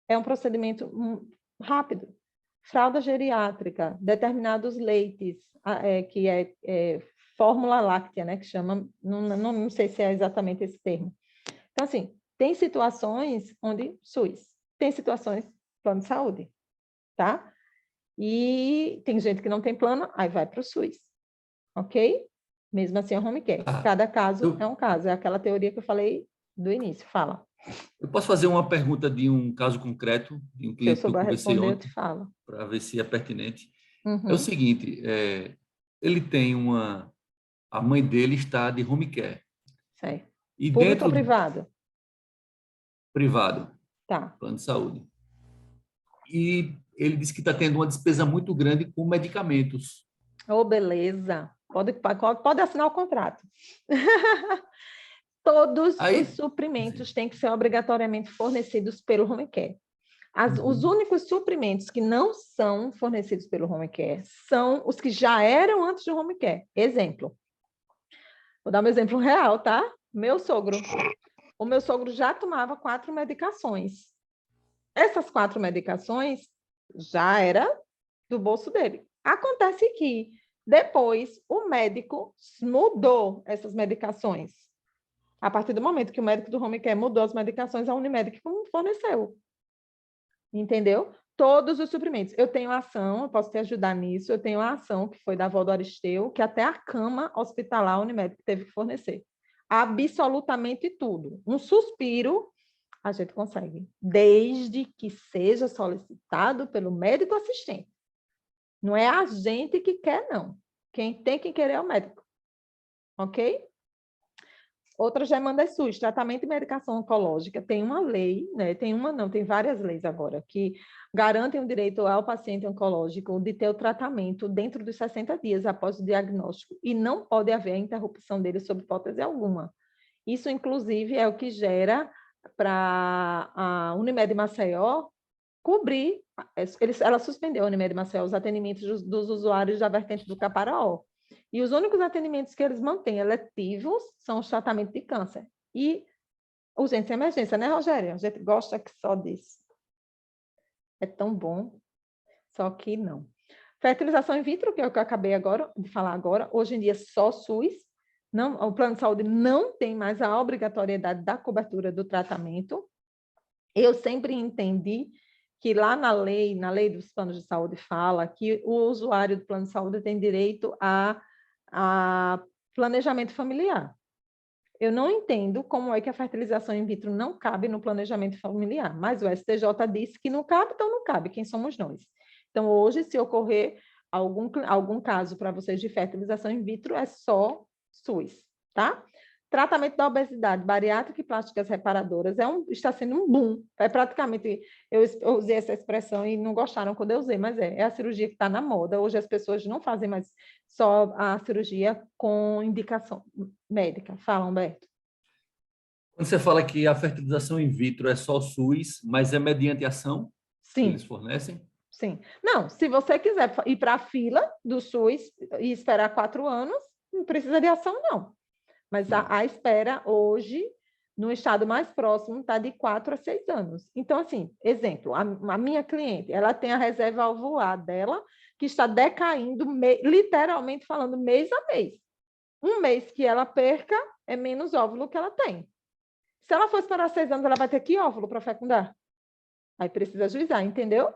É um procedimento rápido. Fralda geriátrica, determinados leites, que é fórmula láctea, né, que chama, não sei se é exatamente esse termo. Então, assim, tem situações onde SUS, tem situações plano de saúde, tá? E tem gente que não tem plano, aí vai para o SUS, ok? Mesmo assim, é home care. Cada caso é um caso, é aquela teoria que eu falei do início. Fala. Eu posso fazer uma pergunta de um caso concreto, de um Se eu cliente que eu souber conversei responder, eu ontem, te falo. para ver se é pertinente. Uhum. É o seguinte, ele tem a mãe dele está de home care. Certo. E Público ou dentro privado? privado, Tá. plano de saúde. E ele disse que está tendo uma despesa muito grande com medicamentos. Oh, beleza. Pode assinar o contrato. Todos os suprimentos têm que ser obrigatoriamente fornecidos pelo home care. Os únicos suprimentos que não são fornecidos pelo home care são os que já eram antes do home care. Exemplo. Vou dar um exemplo real, tá? O meu sogro já tomava 4 medicações. Essas 4 medicações já era do bolso dele. Acontece que depois o médico mudou essas medicações. A partir do momento que o médico do home care mudou as medicações, a Unimed forneceu. Entendeu? Todos os suprimentos. Eu tenho ação, eu posso te ajudar nisso, eu tenho a ação que foi da avó do Aristeu, que até a cama hospitalar a Unimed teve que fornecer. Absolutamente tudo. Um suspiro, a gente consegue, desde que seja solicitado pelo médico assistente. Não é a gente que quer, não. Quem tem que querer é o médico. Ok? Outras demandas SUS, tratamento e medicação oncológica, tem uma lei, né? Tem uma não, tem várias leis agora, que garantem o direito ao paciente oncológico de ter o tratamento dentro dos 60 dias após o diagnóstico, e não pode haver a interrupção dele sob hipótese alguma. Isso, inclusive, é o que gera para a Unimed Maceió cobrir, ela suspendeu a Unimed Maceió os atendimentos dos usuários da vertente do Caparaó. E os únicos atendimentos que eles mantêm eletivos são os tratamentos de câncer. E urgência e emergência, né, Rogério? A gente gosta que só disso. É tão bom, só que não. Fertilização in vitro, que é o que eu acabei de falar agora, hoje em dia só SUS. Não, o plano de saúde não tem mais a obrigatoriedade da cobertura do tratamento. Eu sempre entendi que lá na lei dos planos de saúde fala que o usuário do plano de saúde tem direito a planejamento familiar. Eu não entendo como é que a fertilização in vitro não cabe no planejamento familiar, mas o STJ disse que não cabe, então não cabe, quem somos nós? Então, hoje, se ocorrer algum caso para vocês de fertilização in vitro, é só SUS, tá? Tratamento da obesidade bariátrica e plásticas reparadoras está sendo um boom. É praticamente, eu usei essa expressão e não gostaram quando eu usei, mas é a cirurgia que está na moda. Hoje as pessoas não fazem mais só a cirurgia com indicação médica. Fala, Humberto. Quando você fala que a fertilização in vitro é só SUS, mas é mediante ação que Sim. eles fornecem? Sim. Não, se você quiser ir para a fila do SUS e esperar 4 anos, não precisa de ação, não. Mas a espera hoje, no estado mais próximo, está de 4 a 6 anos. Então, assim, exemplo, a minha cliente, ela tem a reserva alveolar dela, que está decaindo, literalmente falando, mês a mês. Um mês que ela perca, é menos óvulo que ela tem. Se ela for esperar 6 anos, ela vai ter que óvulo para fecundar? Aí precisa ajuizar, entendeu?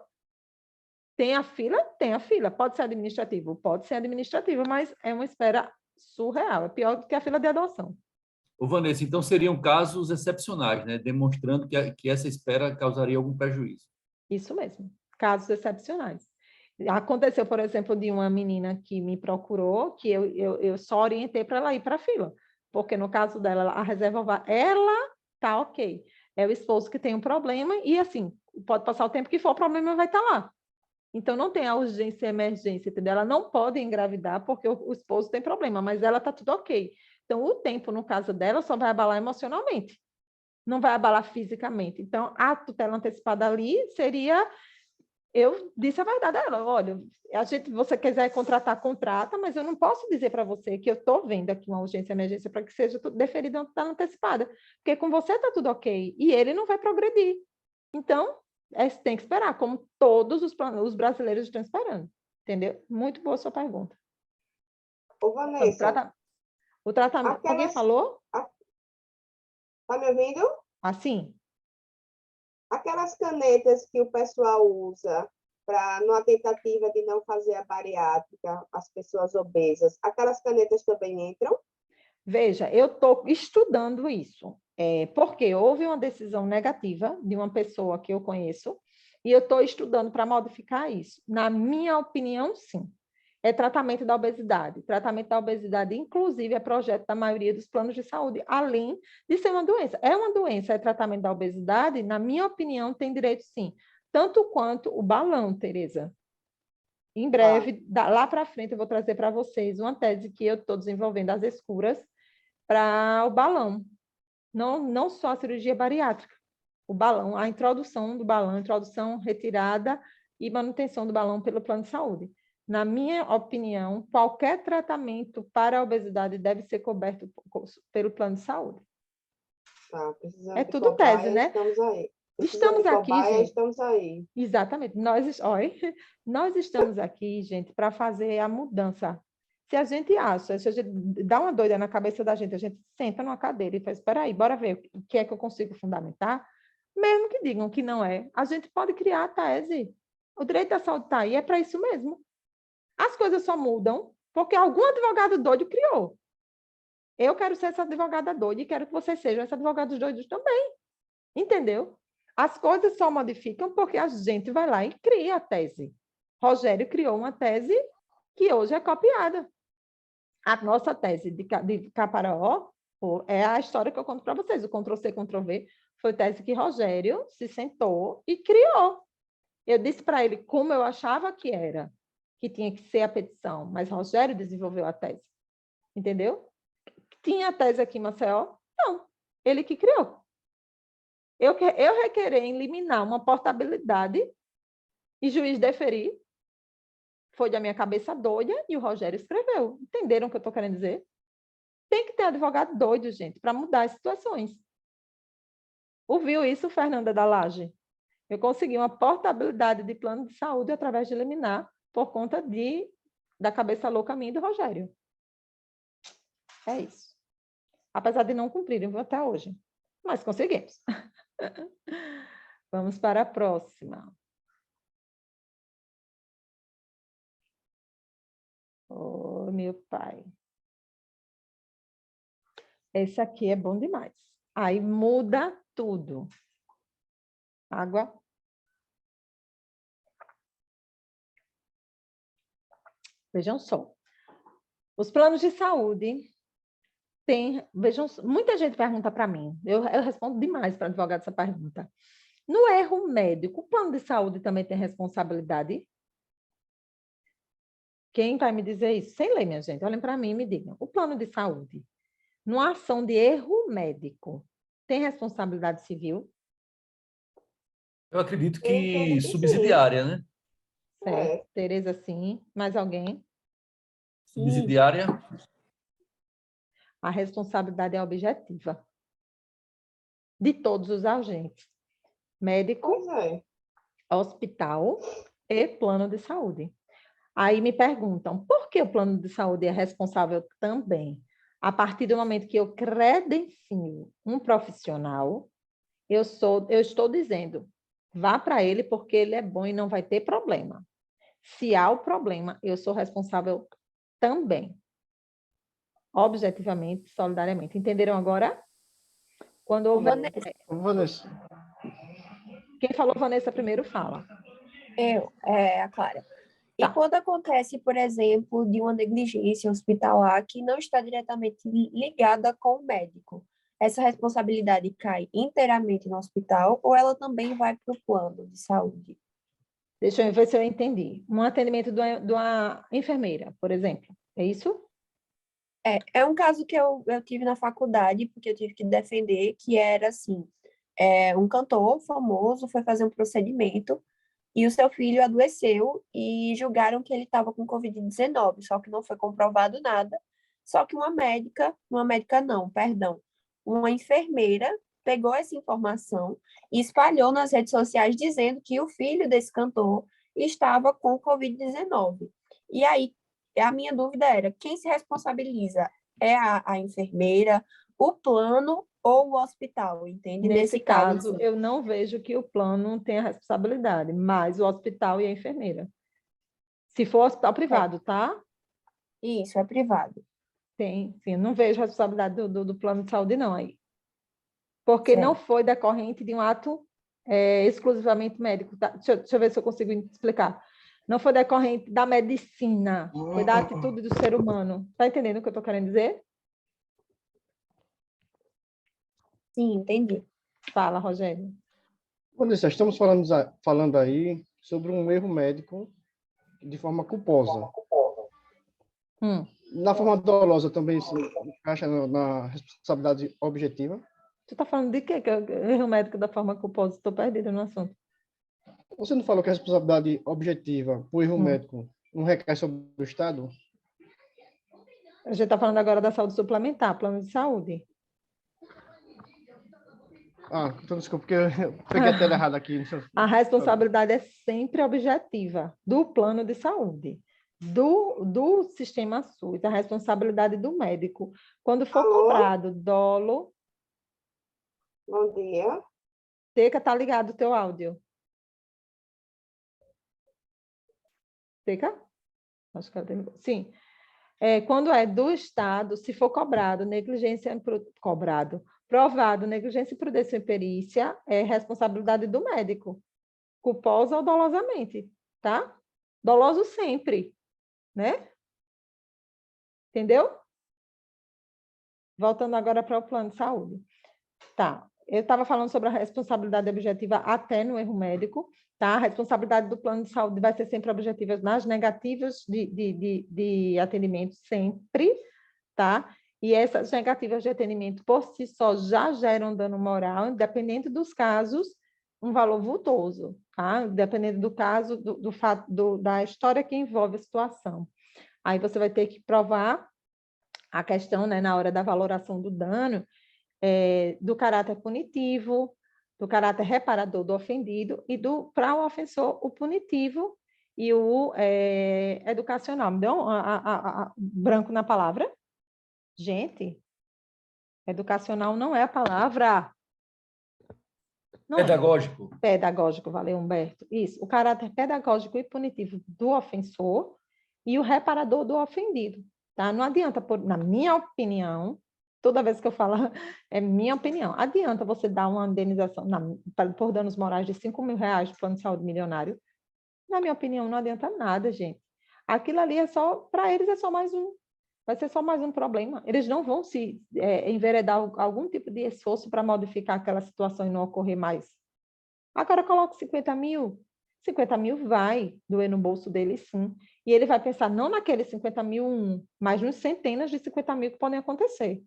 Tem a fila? Tem a fila. Pode ser administrativo? Pode ser administrativo, mas é uma espera surreal, é pior do que a fila de adoção. Ô, Vanessa, então seriam casos excepcionais, né? Demonstrando que essa espera causaria algum prejuízo. Isso mesmo, casos excepcionais. Aconteceu, por exemplo, de uma menina que me procurou, que eu só orientei para ela ir para a fila, porque no caso dela, a reserva ovária, ela tá ok. É o esposo que tem um problema e, assim, pode passar o tempo que for, o problema vai estar lá. Então, não tem a urgência e emergência, entendeu? Ela não pode engravidar porque o esposo tem problema, mas ela está tudo ok. Então, o tempo, no caso dela, só vai abalar emocionalmente, não vai abalar fisicamente. Então, a tutela antecipada ali seria... Eu disse a verdade a ela, olha, você quiser contratar, contrata, mas eu não posso dizer para você que eu estou vendo aqui uma urgência e emergência para que seja deferida a tutela antecipada, porque com você está tudo ok, e ele não vai progredir. Então, tem que esperar, como todos os brasileiros estão esperando, entendeu? Muito boa a sua pergunta. Ô, Vanessa, o tratamento... Alguém falou? Tá me ouvindo? Assim? Aquelas canetas que o pessoal usa para, numa tentativa de não fazer a bariátrica, as pessoas obesas, aquelas canetas também entram? Veja, eu estou estudando isso, porque houve uma decisão negativa de uma pessoa que eu conheço, e eu estou estudando para modificar isso. Na minha opinião, sim. É tratamento da obesidade. Tratamento da obesidade, inclusive, é projeto da maioria dos planos de saúde, além de ser uma doença. É uma doença, é tratamento da obesidade, na minha opinião, tem direito sim. Tanto quanto o balão, Tereza. Em breve, lá para frente, eu vou trazer para vocês uma tese que eu estou desenvolvendo, as escuras, para o balão. Não só a cirurgia bariátrica. O balão, a introdução do balão, introdução, retirada e manutenção do balão pelo plano de saúde. Na minha opinião, qualquer tratamento para a obesidade deve ser coberto pelo plano de saúde. Tá, é tudo cobaia, tese, né? Estamos aí. Estamos aqui, cobaia, gente. Estamos aí. Exatamente. Nós estamos aqui, gente, para fazer a mudança. Se a gente acha, se a gente dá uma doida na cabeça da gente, a gente senta numa cadeira e faz, espera aí, bora ver o que é que eu consigo fundamentar, mesmo que digam que não é, a gente pode criar a tese. O direito da saúde está aí, é para isso mesmo. As coisas só mudam porque algum advogado doido criou. Eu quero ser essa advogada doida e quero que vocês sejam esses advogados doidos também. Entendeu? As coisas só modificam porque a gente vai lá e cria a tese. Rogério criou uma tese que hoje é copiada. A nossa tese de Caparaó, É a história que eu conto para vocês. O Ctrl-C, Ctrl-V foi tese que Rogério se sentou e criou. Eu disse para ele como eu achava que era, que tinha que ser a petição, mas Rogério desenvolveu a tese. Entendeu? Tinha a tese aqui em Maceió? Não. Ele que criou. Eu requerei eliminar uma portabilidade e juiz deferir. Foi da minha cabeça doida e o Rogério escreveu. Entenderam o que eu estou querendo dizer? Tem que ter advogado doido, gente, para mudar as situações. Ouviu isso, Fernanda da Laje? Eu consegui uma portabilidade de plano de saúde através de liminar por conta da cabeça louca minha e do Rogério. É isso. Apesar de não cumprirem até hoje. Mas conseguimos. Vamos para a próxima. Oh, meu pai. Esse aqui é bom demais. Aí muda tudo. Água. Vejam só. Os planos de saúde vejam, muita gente pergunta para mim. Eu respondo demais para advogado essa pergunta. No erro médico, o plano de saúde também tem responsabilidade? Quem vai me dizer isso? Sem ler, minha gente. Olhem para mim e me digam. O plano de saúde, numa ação de erro médico, tem responsabilidade civil? Eu acredito Eu entendo que que sim. subsidiária, né? Certo. Tereza, sim. Mais alguém? Subsidiária. A responsabilidade é objetiva. De todos os agentes. Médico, Pois é. hospital e plano de saúde. Aí me perguntam, por que o plano de saúde é responsável também? A partir do momento que eu credencio um profissional, eu estou dizendo, vá para ele porque ele é bom e não vai ter problema. Se há o problema, eu sou responsável também. Objetivamente, solidariamente. Entenderam agora? Quando houver... Vanessa, Quem falou, Vanessa, primeiro fala. A Clara. E Tá. quando acontece, por exemplo, de uma negligência hospitalar que não está diretamente ligada com o médico, essa responsabilidade cai inteiramente no hospital ou ela também vai para o plano de saúde? Deixa eu ver se eu entendi. Um atendimento de uma enfermeira, por exemplo. É isso? É um caso que eu tive na faculdade, porque eu tive que defender, que era assim, um cantor famoso foi fazer um procedimento e o seu filho adoeceu e julgaram que ele estava com Covid-19, só que não foi comprovado nada. Só que uma médica não, perdão, uma enfermeira pegou essa informação e espalhou nas redes sociais dizendo que o filho desse cantor estava com Covid-19. E aí, a minha dúvida era, quem se responsabiliza? É a enfermeira, o plano ou o hospital, entende? Nesse caso, assim, eu não vejo que o plano tenha responsabilidade, mas o hospital e a enfermeira. Se for hospital privado, tá? isso, é privado. Tem, sim. Não vejo responsabilidade do plano de saúde, não, aí. Porque não Certo. foi decorrente de um ato exclusivamente médico. Tá? Deixa eu ver se eu consigo explicar. Não foi decorrente da medicina, foi da atitude do ser humano. Está entendendo o que eu estou querendo dizer? Sim, entendi. Fala, Rogério. Vanessa, estamos falando aí sobre um erro médico de forma culposa. Na forma dolosa também se encaixa na responsabilidade objetiva? Você está falando de quê? Que eu erro médico da forma culposa? Estou perdida no assunto. Você não falou que a responsabilidade objetiva por erro médico não recai sobre o Estado? A gente está falando agora da saúde suplementar, plano de saúde. Então desculpa, porque eu peguei a tela errada aqui. A responsabilidade é sempre objetiva do plano de saúde, do sistema SUS, a responsabilidade do médico. Quando for Alô? cobrado dolo... Bom dia. Teca, tá ligado o teu áudio. Teca? Acho que ela tem... Sim. Quando é do Estado, se for cobrado, provado negligência, imprudência e perícia, é responsabilidade do médico, culposa ou dolosamente, tá? Doloso sempre, né? Entendeu? voltando agora para o plano de saúde. Tá, eu estava falando sobre a responsabilidade objetiva até no erro médico, tá? A responsabilidade do plano de saúde vai ser sempre objetiva nas negativas de atendimento, sempre, tá? E essas negativas de atendimento, por si só, já geram dano moral, dependendo dos casos, um valor vultoso, tá? Dependendo do caso, do fato, da história que envolve a situação. Aí você vai ter que provar a questão, né, na hora da valoração do dano, do caráter punitivo, do caráter reparador do ofendido e para o ofensor, o punitivo e o educacional. Me deu branco na palavra? Gente, educacional não é a palavra. Não Pedagógico. é. Pedagógico, valeu, Humberto. Isso, o caráter pedagógico e punitivo do ofensor e o reparador do ofendido. Tá? Não adianta, na minha opinião, toda vez que eu falo, é minha opinião, adianta você dar uma indenização por danos morais de R$5.000 do plano de saúde milionário? Na minha opinião, não adianta nada, gente. Aquilo ali é só, para eles é só mais um. Vai ser só mais um problema. Eles não vão se enveredar algum tipo de esforço para modificar aquela situação e não ocorrer mais. Agora coloca 50 mil. 50 mil vai doer no bolso dele, sim. E ele vai pensar não naqueles 50 mil, mas nos centenas de 50 mil que podem acontecer.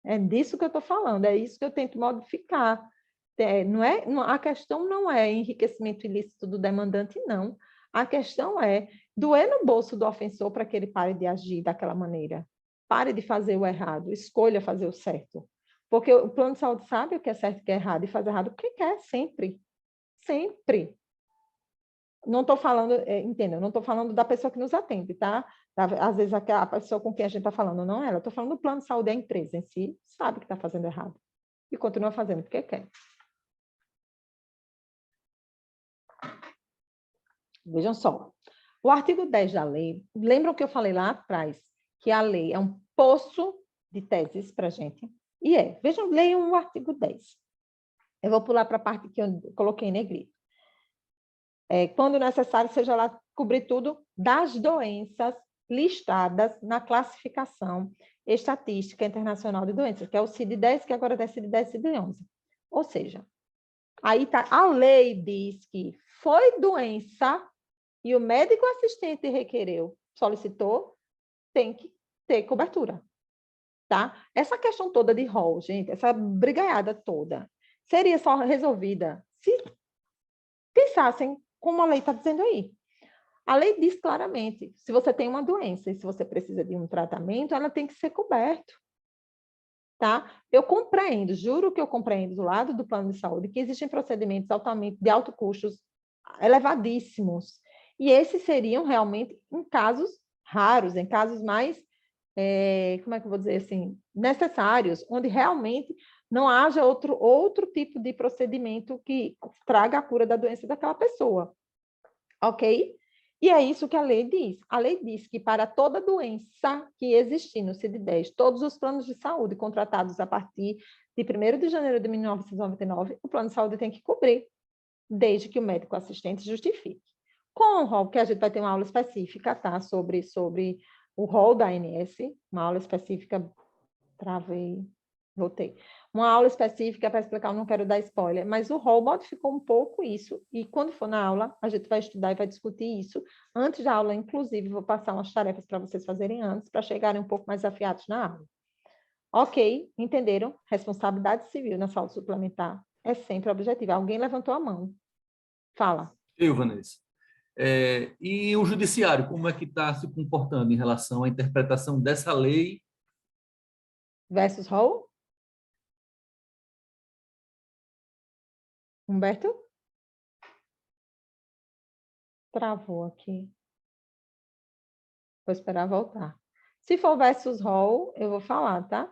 É disso que eu estou falando, é isso que eu tento modificar. A questão não é enriquecimento ilícito do demandante, não. A questão é doer no bolso do ofensor para que ele pare de agir daquela maneira. Pare de fazer o errado, escolha fazer o certo. Porque o plano de saúde sabe o que é certo e o que é errado, e faz errado porque quer, sempre. Sempre. Não estou falando, entenda, não estou falando da pessoa que nos atende, tá? Às vezes a pessoa com quem a gente está falando não é ela. Estou falando do plano de saúde da empresa em si, sabe que está fazendo errado. E continua fazendo porque quer. Vejam só. O artigo 10 da lei, lembram que eu falei lá atrás que a lei é um poço de teses para a gente? E vejam, leiam o artigo 10. Eu vou pular para a parte que eu coloquei em negrito. Quando necessário, seja lá cobrir tudo das doenças listadas na classificação estatística internacional de doenças, que é o CID-10, que agora é CID-10, CID-11. Ou seja, aí tá, a lei diz que foi doença e o médico assistente requereu, solicitou, tem que ter cobertura, tá? Essa questão toda de rol, gente, essa brigaiada toda, seria só resolvida se pensassem como a lei está dizendo aí. A lei diz claramente, se você tem uma doença e se você precisa de um tratamento, ela tem que ser coberto, tá? Eu compreendo, juro que eu compreendo do lado do plano de saúde que existem procedimentos altamente de alto custos, elevadíssimos, e esses seriam realmente em casos raros, em casos mais, como é que eu vou dizer assim, necessários, onde realmente não haja outro tipo de procedimento que traga a cura da doença daquela pessoa, ok? E é isso que a lei diz. A lei diz que para toda doença que existir no CID-10, todos os planos de saúde contratados a partir de 1º de janeiro de 1999, o plano de saúde tem que cobrir, desde que o médico assistente justifique. Com o rol, que a gente vai ter uma aula específica, tá? Sobre o rol da ANS, uma aula específica, voltei. Uma aula específica para explicar, eu não quero dar spoiler, mas o rol modificou um pouco isso, e quando for na aula, a gente vai estudar e vai discutir isso. Antes da aula, inclusive, vou passar umas tarefas para vocês fazerem antes, para chegarem um pouco mais afiados na aula. Ok, entenderam? Responsabilidade civil na saúde suplementar é sempre objetiva. Alguém levantou a mão. Fala. Eu, Vanessa. E o judiciário, como é que está se comportando em relação à interpretação dessa lei? Versus rol? Humberto? Travou aqui. Vou esperar voltar. Se for versus rol, eu vou falar, tá?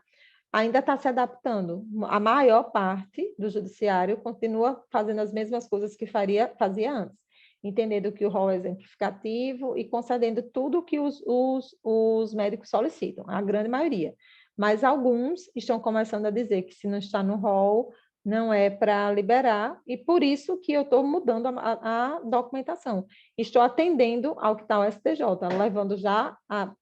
Ainda está se adaptando. A maior parte do judiciário continua fazendo as mesmas coisas que fazia antes, entendendo que o rol é exemplificativo e concedendo tudo o que os médicos solicitam, a grande maioria. Mas alguns estão começando a dizer que se não está no rol, não é para liberar, e por isso que eu estou mudando a documentação. Estou atendendo ao que está o STJ, levando já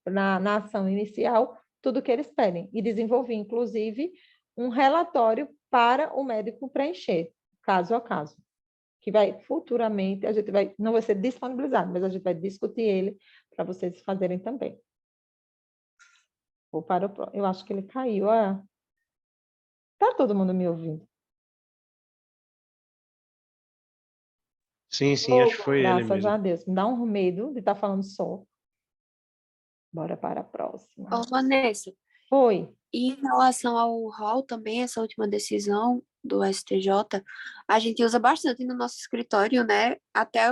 na ação inicial tudo que eles pedem. E desenvolvi, inclusive, um relatório para o médico preencher, caso a caso, que vai futuramente, não vai ser disponibilizado, mas a gente vai discutir ele para vocês fazerem também. Eu acho que ele caiu. Tá todo mundo me ouvindo? Sim, sim, acho que foi ele Graças a mesmo. Deus. Me dá um medo de estar falando só. Bora para a próxima. Ô, Vanessa, Oi. e em relação ao rol também, essa última decisão do STJ, a gente usa bastante no nosso escritório, né? Até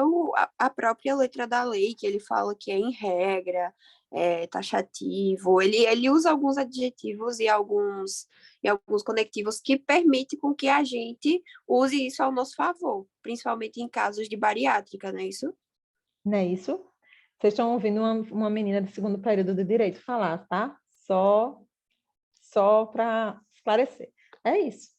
a própria letra da lei, que ele fala que é em regra, é taxativo. Ele usa alguns adjetivos e alguns conectivos que permitem com que a gente use isso ao nosso favor, principalmente em casos de bariátrica, não é isso? Não é isso? Vocês estão ouvindo uma menina de segundo período de direito falar, tá? Só para esclarecer. É isso.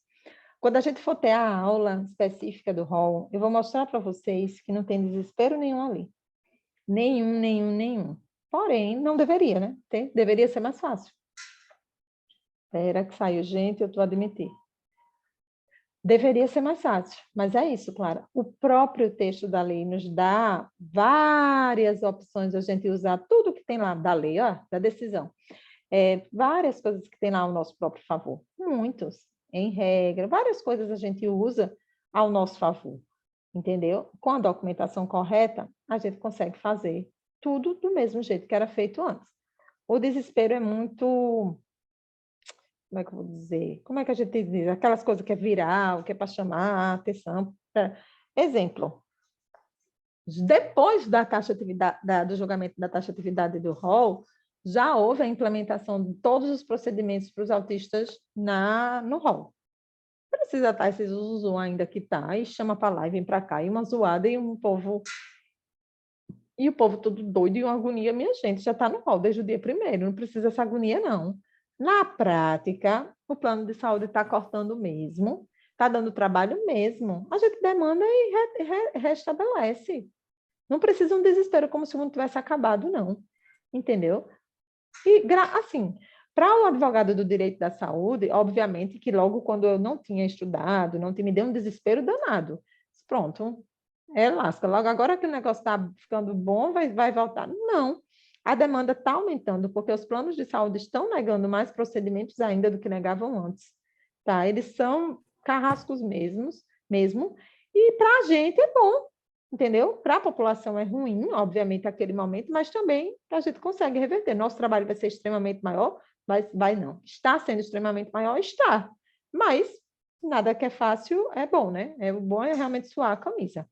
Quando a gente for ter a aula específica do rol, eu vou mostrar para vocês que não tem desespero nenhum ali. Nenhum. Porém, não deveria, né? Deveria ser mais fácil. Espera que saiu gente, eu estou a admitir. Deveria ser mais fácil, mas é isso, Clara. O próprio texto da lei nos dá várias opções de a gente usar tudo que tem lá da lei, ó, da decisão. Várias coisas que tem lá ao nosso próprio favor. Muitos, em regra, várias coisas a gente usa ao nosso favor, entendeu? Com a documentação correta, a gente consegue fazer tudo do mesmo jeito que era feito antes. O desespero é muito... Como é que eu vou dizer? Como é que a gente diz? Aquelas coisas que é viral, que é para chamar a atenção. Exemplo, depois da taxatividade, do julgamento da taxatividade do rol, já houve a implementação de todos os procedimentos para os autistas no rol. Precisa estar esses usos ainda que está, e chama para lá e vem para cá, e uma zoada, e o povo todo doido e uma agonia. Minha gente, já está no rol desde o dia primeiro, não precisa essa agonia, não. Na prática, o plano de saúde está cortando mesmo, está dando trabalho mesmo. A gente demanda e restabelece. Não precisa um desespero como se o mundo tivesse acabado, não. Entendeu? E, assim, para o advogado do direito da saúde, obviamente que logo quando eu não tinha estudado, me deu um desespero danado. Pronto, lasca. Logo agora que o negócio está ficando bom, vai voltar. Não. A demanda está aumentando, porque os planos de saúde estão negando mais procedimentos ainda do que negavam antes. Tá? Eles são carrascos mesmo, e para a gente é bom, entendeu? Para a população é ruim, obviamente, naquele momento, mas também a gente consegue reverter. Nosso trabalho vai ser extremamente maior, mas vai não. Está sendo extremamente maior? Está. Mas nada que é fácil é bom, né? O bom é realmente suar a camisa.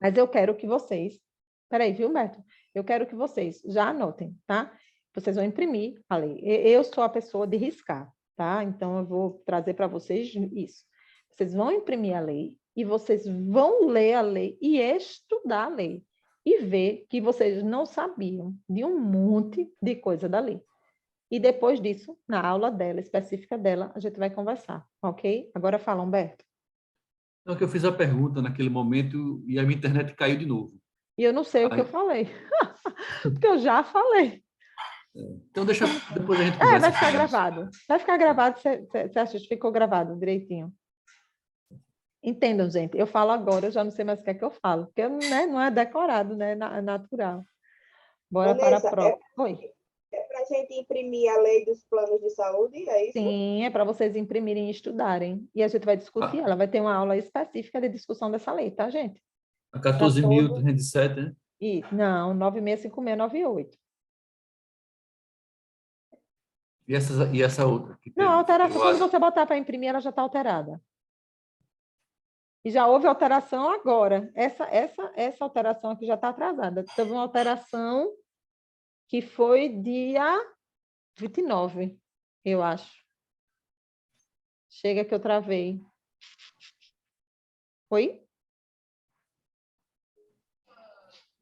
Mas eu quero que vocês... Peraí, viu, Humberto? Eu quero que vocês já anotem, tá? Vocês vão imprimir a lei. Eu sou a pessoa de riscar, tá? Então, eu vou trazer para vocês isso. Vocês vão imprimir a lei e vocês vão ler a lei e estudar a lei e ver que vocês não sabiam de um monte de coisa da lei. E depois disso, na aula dela, específica dela, a gente vai conversar, ok? Agora fala, Humberto. Então, que eu fiz a pergunta naquele momento e a minha internet caiu de novo. E eu não sei o que eu falei, porque eu já falei. Então, depois a gente conversa. Vai ficar gravado. Vai ficar gravado, você assiste, ficou gravado direitinho. Entendam, gente, eu falo agora, eu já não sei mais o que é que eu falo, porque não é decorado, né? É natural. Bora Vanessa, para a prova. Oi. É para a gente imprimir a lei dos planos de saúde, é isso? Sim, é para vocês imprimirem e estudarem. E a gente vai discutir ela. Vai ter uma aula específica de discussão dessa lei, tá, gente? A 14.307, né? Isso, não, 965698. E essa outra? Não, a alteração, quando você botar para imprimir, ela já está alterada. E já houve alteração agora. Essa alteração aqui já está atrasada. Teve uma alteração que foi dia 29, eu acho. Chega que eu travei. Oi?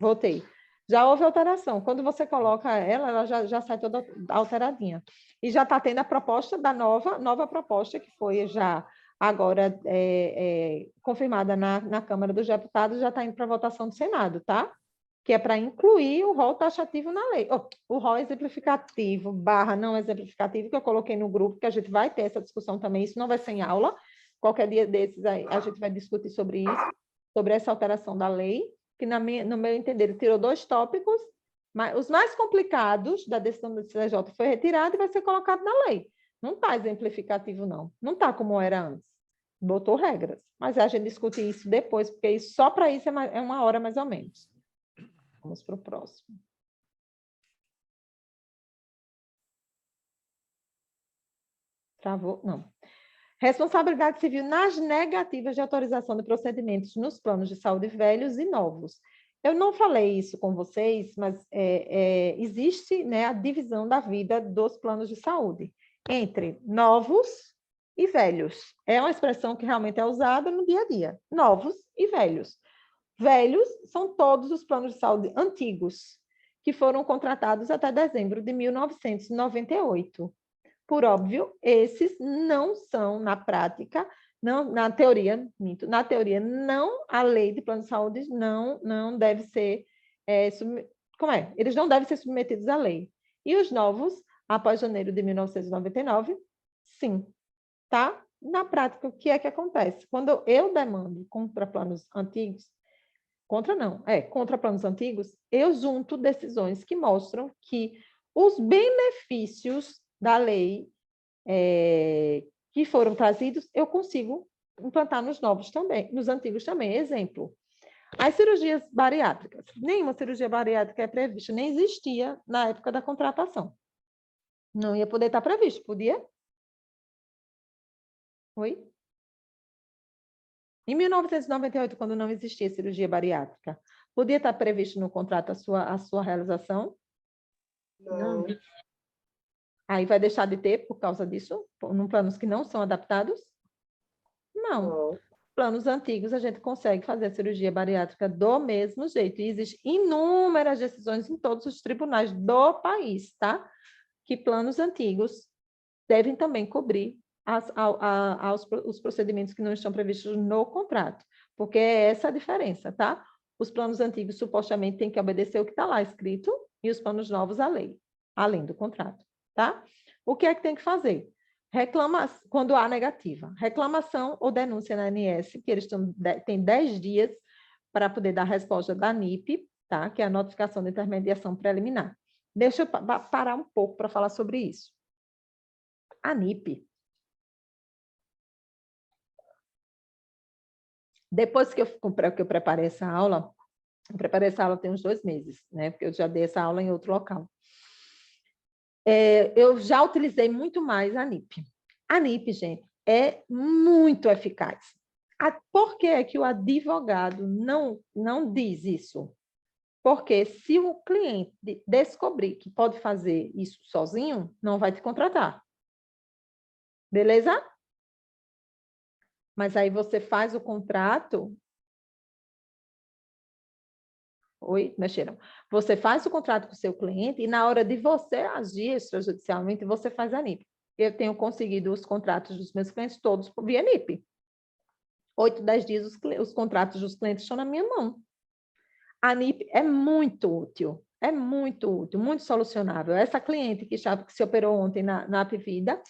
Voltei. Já houve alteração. Quando você coloca ela já sai toda alteradinha. E já está tendo a proposta da nova proposta, que foi já agora confirmada na Câmara dos Deputados, já está indo para a votação do Senado, tá? que é para incluir o rol taxativo na lei. O rol exemplificativo, barra não exemplificativo, que eu coloquei no grupo, que a gente vai ter essa discussão também, isso não vai ser em aula, qualquer dia desses aí, a gente vai discutir sobre isso, sobre essa alteração da lei, que no meu entender tirou 2 tópicos, mas os mais complicados da decisão do CCJ foi retirado e vai ser colocado na lei. Não está exemplificativo, não. Não está como era antes. Botou regras. Mas a gente discute isso depois, porque isso, só para isso é 1 hora mais ou menos. Vamos para o próximo. Travou? Não. Responsabilidade civil nas negativas de autorização de procedimentos nos planos de saúde velhos e novos. Eu não falei isso com vocês, mas existe, né, a divisão da vida dos planos de saúde entre novos e velhos. É uma expressão que realmente é usada no dia a dia. Novos e velhos. Velhos são todos os planos de saúde antigos, que foram contratados até dezembro de 1998. Por óbvio, esses não são, na prática, não, na teoria, não, a lei de plano de saúde não deve ser, eles não devem ser submetidos à lei. E os novos, após janeiro de 1999, sim, tá? Na prática, o que é que acontece? Quando eu demando contra planos antigos, contra planos antigos, eu junto decisões que mostram que os benefícios da lei que foram trazidos, eu consigo implantar nos novos também, nos antigos também. Exemplo, as cirurgias bariátricas. Nenhuma cirurgia bariátrica é prevista, nem existia na época da contratação. Não ia poder estar previsto, podia? Oi? Em 1998, quando não existia cirurgia bariátrica, podia estar previsto no contrato a sua realização? Não. Aí vai deixar de ter por causa disso? Em planos que não são adaptados? Não. Planos antigos, a gente consegue fazer a cirurgia bariátrica do mesmo jeito. E existem inúmeras decisões em todos os tribunais do país, tá? Que planos antigos devem também cobrir os procedimentos que não estão previstos no contrato, porque é essa a diferença, tá? Os planos antigos supostamente têm que obedecer o que está lá escrito e os planos novos à lei, além do contrato, tá? O que é que tem que fazer? Quando há negativa, reclamação ou denúncia na ANS, que eles têm 10 dias para poder dar a resposta da NIP, tá? Que é a notificação de intermediação preliminar. Deixa eu parar um pouco para falar sobre isso. A NIP, depois que eu preparei essa aula, tem uns 2 meses, né? Porque eu já dei essa aula em outro local. Eu já utilizei muito mais a NIP. A NIP, gente, é muito eficaz. Por que que o advogado não diz isso? Porque se o cliente descobrir que pode fazer isso sozinho, não vai te contratar. Beleza? Mas aí você faz o contrato... Oi, mexeram. Você faz o contrato com o seu cliente e na hora de você agir extrajudicialmente, você faz a NIP. Eu tenho conseguido os contratos dos meus clientes todos via NIP. 8, 10 dias os contratos dos clientes estão na minha mão. A NIP é muito útil, muito solucionável. Essa cliente que se operou ontem na Apvida,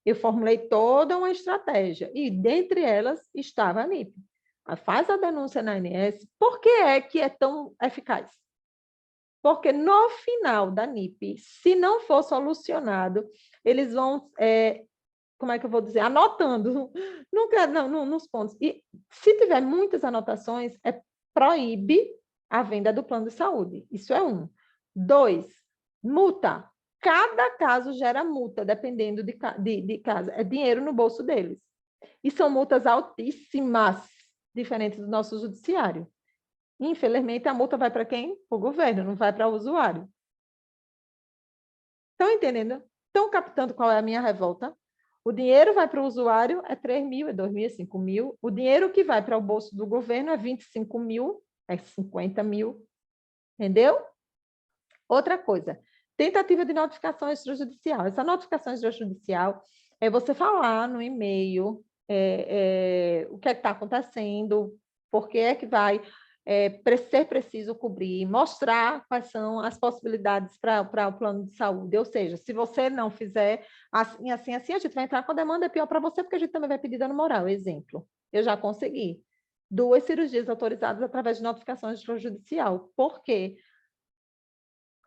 eu formulei toda uma estratégia e dentre elas estava a NIP. Faz a denúncia na ANS. Por que é tão eficaz? Porque no final da NIP, se não for solucionado, eles vão, como é que eu vou dizer, anotando nos pontos. E se tiver muitas anotações, proíbe a venda do plano de saúde. Isso é 1. 2, multa. Cada caso gera multa, dependendo de caso. É dinheiro no bolso deles. E são multas altíssimas, diferente do nosso judiciário. Infelizmente, a multa vai para quem? Para o governo, não vai para o usuário. Estão entendendo? Estão captando qual é a minha revolta? O dinheiro vai para o usuário, é 3 mil, é 2 mil, é 5 mil. O dinheiro que vai para o bolso do governo é 25 mil, é 50 mil. Entendeu? Outra coisa, tentativa de notificação extrajudicial. Essa notificação extrajudicial é você falar no e-mail o que é que está acontecendo, por que é que vai... ser preciso cobrir, mostrar quais são as possibilidades para o plano de saúde. Ou seja, se você não fizer assim, assim, assim, a gente vai entrar com a demanda, é pior para você, porque a gente também vai pedir dano moral. Exemplo, eu já consegui 2 cirurgias autorizadas através de notificação extrajudicial. Por quê?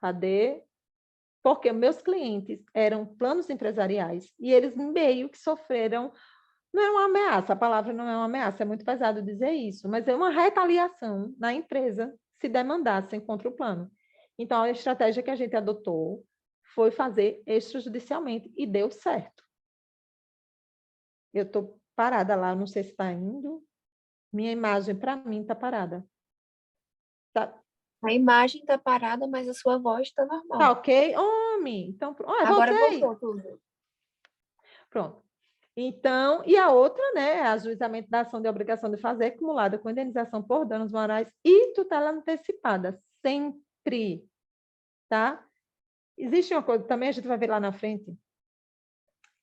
Cadê? Porque meus clientes eram planos empresariais e eles meio que sofreram. Não é uma ameaça, a palavra não é uma ameaça, é muito pesado dizer isso, mas é uma retaliação na empresa se demandassem contra o plano. Então, a estratégia que a gente adotou foi fazer extrajudicialmente e deu certo. Eu estou parada lá, não sei se está indo. Minha imagem, para mim, está parada. Tá, A imagem está parada, mas a sua voz está tá normal. ok? Homem, então, Agora voltei. voltou tudo. Pronto. Então, e a outra, né, é ajuizamento da ação de obrigação de fazer, acumulada com indenização por danos morais e tutela antecipada, sempre, tá? Existe uma coisa também, a gente vai ver lá na frente.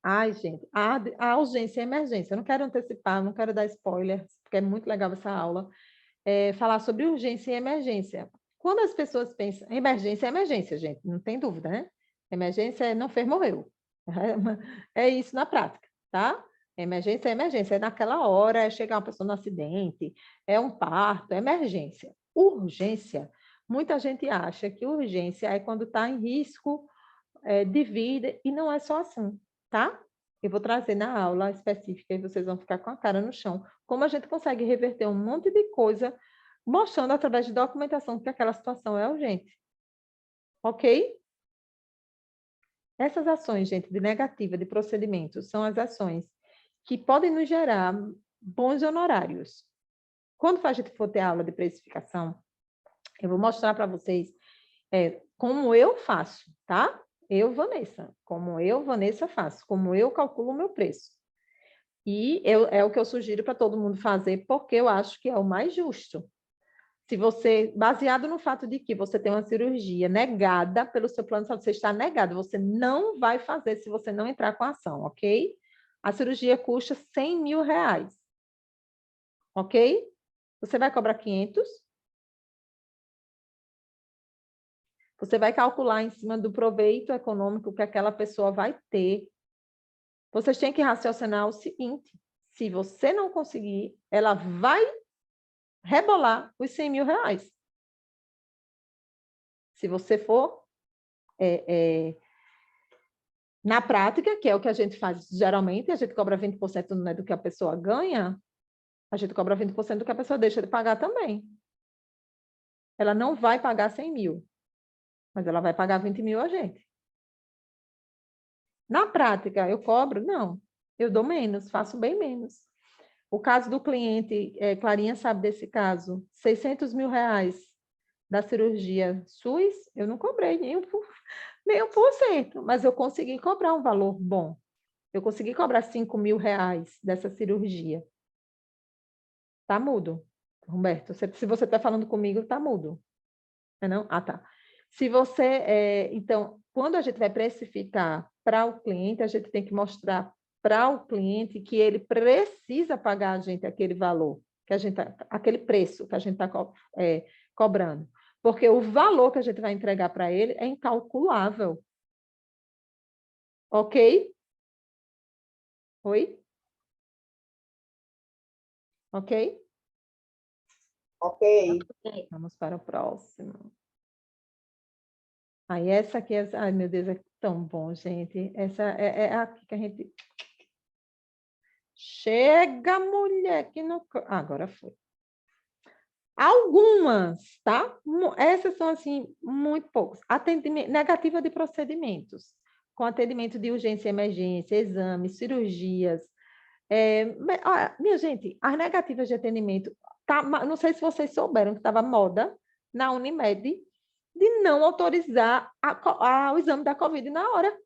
Ai, gente, a urgência e a emergência. Eu não quero antecipar, não quero dar spoiler, porque é muito legal essa aula. Falar sobre urgência e emergência. Quando as pessoas pensam, emergência é emergência, gente, não tem dúvida, né? Emergência é não fez, morreu. É isso na prática, tá? Emergência é emergência, é naquela hora, é chegar uma pessoa no acidente, é um parto, é emergência. Urgência, muita gente acha que urgência é quando está em risco de vida, e não é só assim, tá? Eu vou trazer na aula específica e vocês vão ficar com a cara no chão. Como a gente consegue reverter um monte de coisa, mostrando através de documentação que aquela situação é urgente. Ok? Essas ações, gente, de negativa, de procedimento, são as ações que podem nos gerar bons honorários. Quando a gente for ter aula de precificação, eu vou mostrar para vocês como eu faço, tá? Eu, Vanessa, faço, como eu calculo o meu preço. E é o que eu sugiro para todo mundo fazer, porque eu acho que é o mais justo. Se você, baseado no fato de que você tem uma cirurgia negada pelo seu plano de saúde, você está negado, você não vai fazer se você não entrar com a ação, ok? A cirurgia custa R$100.000, ok? Você vai cobrar 500? Você vai calcular em cima do proveito econômico que aquela pessoa vai ter. Vocês têm que raciocinar o seguinte: se você não conseguir, ela vai rebolar os R$100.000. Se você for na prática, que é o que a gente faz geralmente, a gente cobra 20%, né, do que a pessoa ganha, a gente cobra 20% do que a pessoa deixa de pagar também. Ela não vai pagar 100.000, mas ela vai pagar 20.000 a gente. Na prática, eu cobro? Não. Eu dou menos, faço bem menos. O caso do cliente, Clarinha sabe desse caso, R$600.000 da cirurgia SUS, eu não cobrei nem 1%, mas eu consegui cobrar um valor bom. Eu consegui cobrar R$5.000 dessa cirurgia. Tá mudo, Humberto. Se você está falando comigo, tá mudo. Não? Ah, tá. Se você, então, quando a gente vai precificar para o cliente, a gente tem que mostrar para o cliente que ele precisa pagar a gente aquele valor, que a gente aquele preço que a gente está cobrando. Porque o valor que a gente vai entregar para ele é incalculável. Ok? Oi? Ok? Ok. Vamos para o próximo. Aí essa aqui, ai meu Deus, é tão bom, gente. Essa é aqui que a gente... Chega, mulher, que não... agora foi. Algumas, tá? Essas são, assim, muito poucas. Atendimento, negativa de procedimentos, com atendimento de urgência e emergência, exames, cirurgias. Olha, minha gente, as negativas de atendimento, não sei se vocês souberam que estava moda na Unimed de não autorizar o exame da Covid na hora.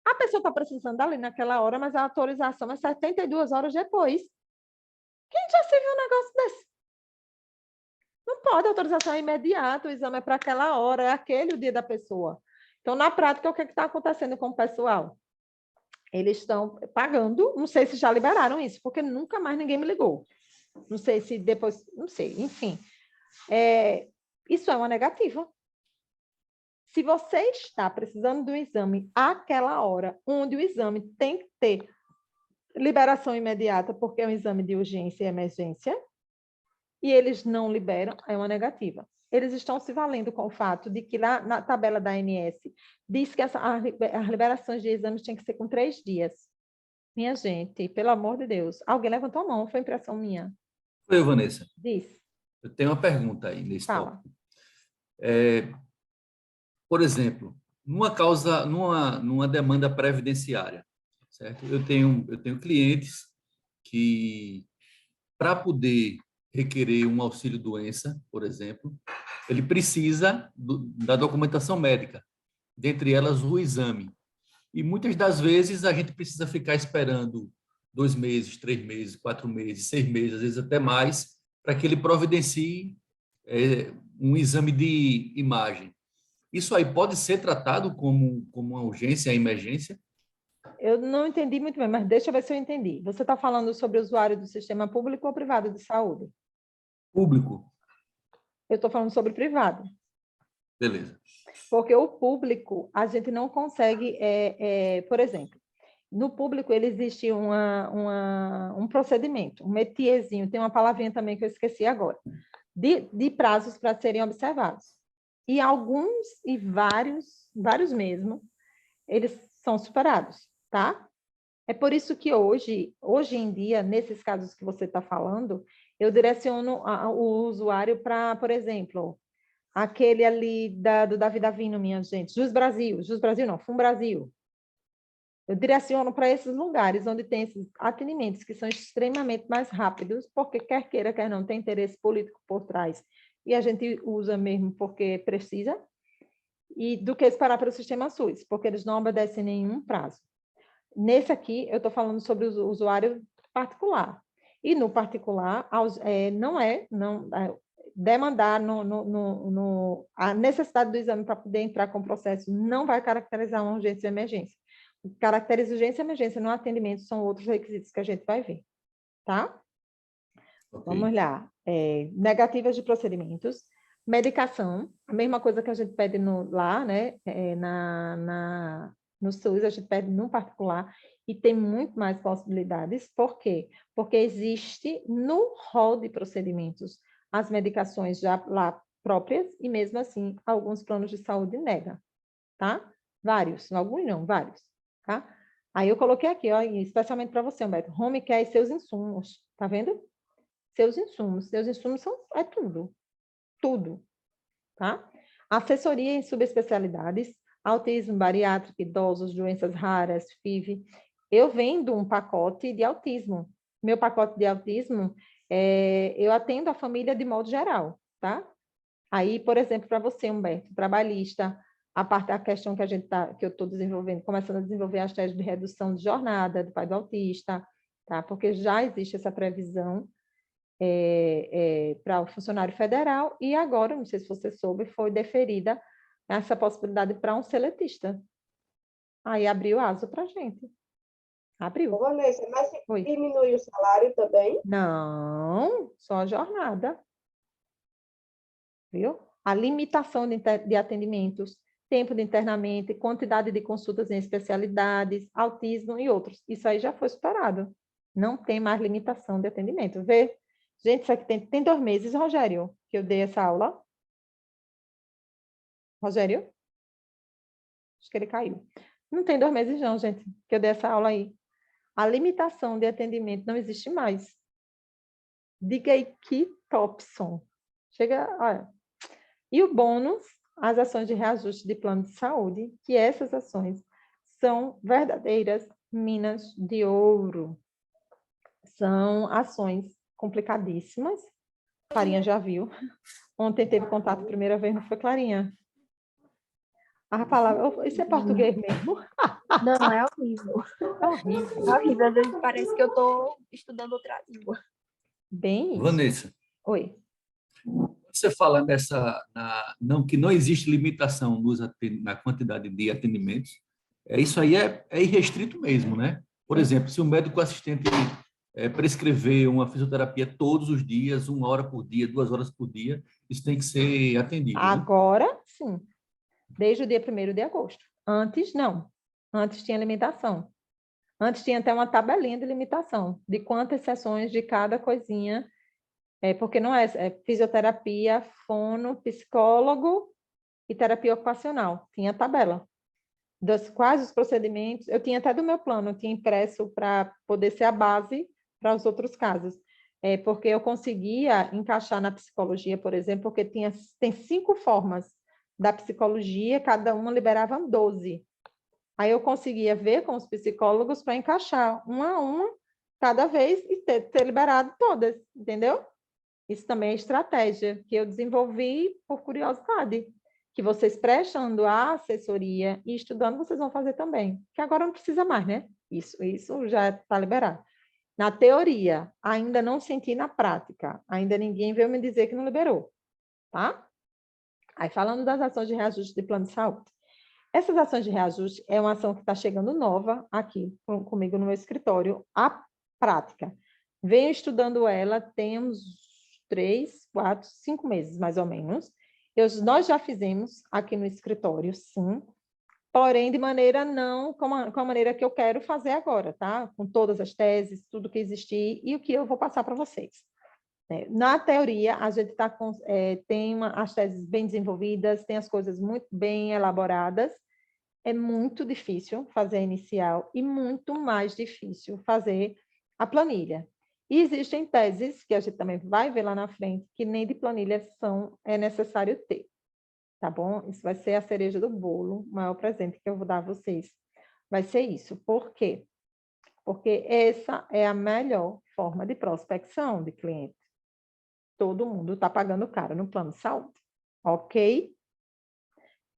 A pessoa está precisando ali naquela hora, mas a autorização é 72 horas depois. Quem já se viu um negócio desse? Não pode, a autorização é imediata, o exame é para aquela hora, é aquele o dia da pessoa. Então, na prática, o que está acontecendo com o pessoal? Eles estão pagando, não sei se já liberaram isso, porque nunca mais ninguém me ligou. Não sei se depois, não sei, enfim. Isso é uma negativa. Se você está precisando do exame àquela hora, onde o exame tem que ter liberação imediata, porque é um exame de urgência e emergência, e eles não liberam, é uma negativa. Eles estão se valendo com o fato de que lá na tabela da ANS diz que as liberações de exames têm que ser com 3 dias. Minha gente, pelo amor de Deus, alguém levantou a mão, foi impressão minha. Foi, Vanessa. Diz. Eu tenho uma pergunta aí nesse Fala. tópico. Por exemplo, numa demanda previdenciária, certo? Eu tenho clientes que, para poder requerer um auxílio-doença, por exemplo, ele precisa da documentação médica, dentre elas o exame. E muitas das vezes a gente precisa ficar esperando 2 meses, 3 meses, 4 meses, 6 meses, às vezes até mais, para que ele providencie um exame de imagem. Isso aí pode ser tratado como uma urgência, emergência? Eu não entendi muito bem, mas deixa eu ver se eu entendi. Você está falando sobre o usuário do sistema público ou privado de saúde? Público. Eu estou falando sobre privado. Beleza. Porque o público, a gente não consegue, por exemplo, no público ele existe um procedimento, um métierzinho, tem uma palavrinha também que eu esqueci agora, de prazos para serem observados. E alguns, e vários mesmo, eles são superados, tá? É por isso que hoje em dia, nesses casos que você está falando, eu direciono o usuário para, por exemplo, aquele ali do Davi Davino, minha gente, Jus Brasil não, Fum Brasil. Eu direciono para esses lugares onde tem esses atendimentos que são extremamente mais rápidos, porque quer queira, quer não, tem interesse político por trás. E a gente usa mesmo porque precisa, e do que esperar pelo sistema SUS, porque eles não obedecem nenhum prazo. Nesse aqui, eu estou falando sobre o usuário particular. E no particular, demandar a necessidade do exame para poder entrar com o processo não vai caracterizar uma urgência e emergência. O que caracteriza urgência e emergência no atendimento são outros requisitos que a gente vai ver, tá? Okay. Vamos lá. Negativas de procedimentos. Medicação, a mesma coisa que a gente pede lá, né? No SUS, a gente pede no particular, e tem muito mais possibilidades. Por quê? Porque existe no rol de procedimentos as medicações já lá próprias, e mesmo assim, alguns planos de saúde negam, tá? Vários, alguns não, vários, tá? Aí eu coloquei aqui, ó, especialmente para você, Humberto, home care e seus insumos, tá vendo? Seus insumos é tudo, tá? Assessoria em subespecialidades, autismo, bariátrica, idosos, doenças raras, FIV. Eu vendo um pacote de autismo. Meu pacote de autismo, eu atendo a família de modo geral, tá? Aí, por exemplo, para você, Humberto, trabalhista, a parte da questão que eu estou desenvolvendo, começando a desenvolver as técnicas de redução de jornada do pai do autista, tá? Porque já existe essa previsão para o funcionário federal, e agora, não sei se você soube, foi deferida essa possibilidade para um seletista. Aí abriu asa para a gente. Abriu. Vanessa, mas diminui o salário também? Não, só a jornada. Viu? A limitação de atendimentos, tempo de internamento, quantidade de consultas em especialidades, autismo e outros. Isso aí já foi superado. Não tem mais limitação de atendimento. Vê? Gente, isso aqui tem 2 meses, Rogério, que eu dei essa aula. Rogério? Acho que ele caiu. Não tem 2 meses não, gente, que eu dei essa aula aí. A limitação de atendimento não existe mais. Diga aí que Topson. Chega, olha. E o bônus, as ações de reajuste de plano de saúde, que essas ações são verdadeiras minas de ouro. São ações complicadíssimas. Clarinha já viu. Ontem teve contato primeira vez, não foi, Clarinha? A palavra, isso é português mesmo? Não, é horrível. É horrível. É horrível. Às vezes parece que eu estou estudando outra língua. Bem isso. Vanessa. Oi. Você fala que não existe limitação na quantidade de atendimentos. Isso aí é irrestrito mesmo, né? Por exemplo, se o médico assistente prescrever uma fisioterapia todos os dias, 1 hora por dia, 2 horas por dia, isso tem que ser atendido, né? Agora, sim. Desde o dia 1º de agosto. Antes, não. Antes tinha limitação. Antes tinha até uma tabelinha de limitação, de quantas sessões de cada coisinha, porque não é fisioterapia, fono, psicólogo e terapia ocupacional. Tinha tabela. Quais os procedimentos, eu tinha até do meu plano, eu tinha impresso para poder ser a base para os outros casos. Porque eu conseguia encaixar na psicologia, por exemplo, porque tem 5 formas da psicologia, cada uma liberava 12. Aí eu conseguia ver com os psicólogos para encaixar uma a uma cada vez e ter liberado todas, entendeu? Isso também é estratégia que eu desenvolvi por curiosidade, que vocês prestando a assessoria e estudando, vocês vão fazer também, que agora não precisa mais, né? Isso já está liberado. Na teoria, ainda não senti na prática, ainda ninguém veio me dizer que não liberou, tá? Aí falando das ações de reajuste de plano de saúde. Essas ações de reajuste é uma ação que está chegando nova aqui comigo no meu escritório, a prática. Venho estudando ela, temos 3, 4, 5 meses, mais ou menos. Nós já fizemos aqui no escritório, sim, porém de maneira não com a maneira que eu quero fazer agora, tá? Com todas as teses, tudo que existir e o que eu vou passar para vocês. Na teoria, a gente tem as teses bem desenvolvidas, tem as coisas muito bem elaboradas. É muito difícil fazer a inicial e muito mais difícil fazer a planilha. E existem teses, que a gente também vai ver lá na frente, que nem de planilha é necessário ter. Tá bom? Isso vai ser a cereja do bolo, o maior presente que eu vou dar a vocês. Vai ser isso. Por quê? Porque essa é a melhor forma de prospecção de cliente. Todo mundo está pagando caro no plano de saúde, ok?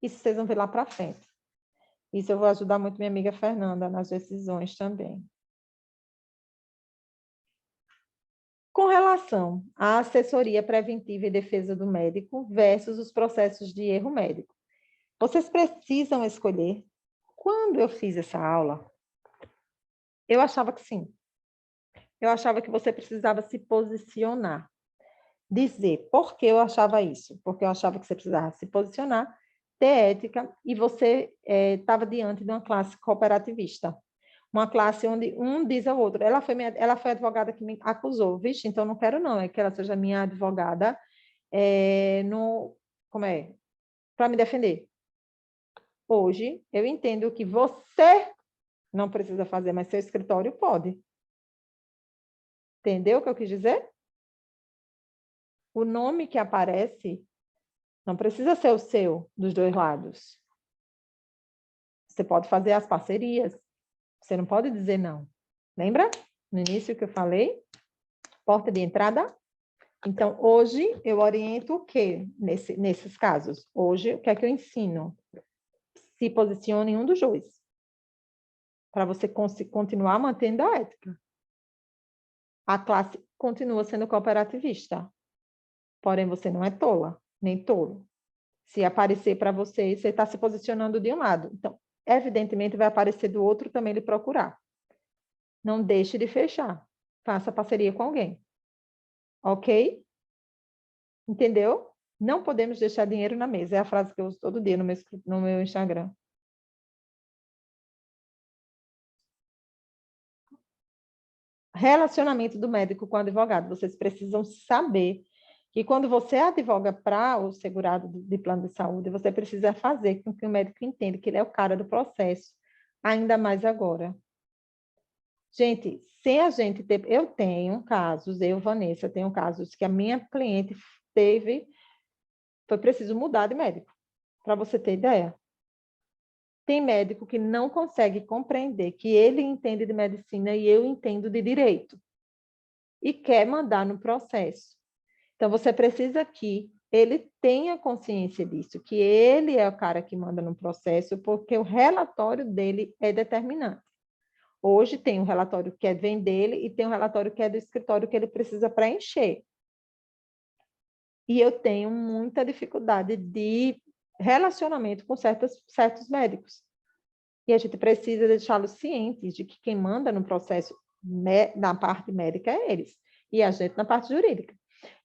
Isso vocês vão ver lá para frente. Isso eu vou ajudar muito minha amiga Fernanda nas decisões também. Com relação à assessoria preventiva e defesa do médico versus os processos de erro médico, vocês precisam escolher. Quando eu fiz essa aula, eu achava que sim. Eu achava que você precisava se posicionar. Dizer por que eu achava isso. Porque eu achava que você precisava se posicionar, ter ética, e você estava diante de uma classe cooperativista. Uma classe onde um diz ao outro. Ela foi a advogada que me acusou. Vixe, então não quero não, é que ela seja minha advogada para me defender. Hoje, eu entendo que você não precisa fazer, mas seu escritório pode. Entendeu o que eu quis dizer? O nome que aparece não precisa ser o seu, dos dois lados. Você pode fazer as parcerias. Você não pode dizer não. Lembra? No início que eu falei? Porta de entrada. Então, hoje, eu oriento o quê nesses casos? Hoje, o que é que eu ensino? Se posicione em um dos dois. Para você continuar mantendo a ética. A classe continua sendo cooperativista. Porém, você não é tola, nem tolo. Se aparecer para você, você está se posicionando de um lado. Então, evidentemente, vai aparecer do outro também lhe procurar. Não deixe de fechar. Faça parceria com alguém. Ok? Entendeu? Não podemos deixar dinheiro na mesa. É a frase que eu uso todo dia no meu Instagram. Relacionamento do médico com o advogado. Vocês precisam saber que quando você advoga para o segurado de plano de saúde, você precisa fazer com que o médico entenda que ele é o cara do processo, ainda mais agora. Gente, sem a gente ter... Eu tenho casos, Vanessa, tenho casos que a minha cliente foi preciso mudar de médico, para você ter ideia. Tem médico que não consegue compreender que ele entende de medicina e eu entendo de direito, e quer mandar no processo. Então, você precisa que ele tenha consciência disso, que ele é o cara que manda no processo, porque o relatório dele é determinante. Hoje tem um relatório que vem dele e tem um relatório que é do escritório que ele precisa preencher. E eu tenho muita dificuldade de relacionamento com certos médicos. E a gente precisa deixá-los cientes de que quem manda no processo na parte médica é eles, e a gente na parte jurídica.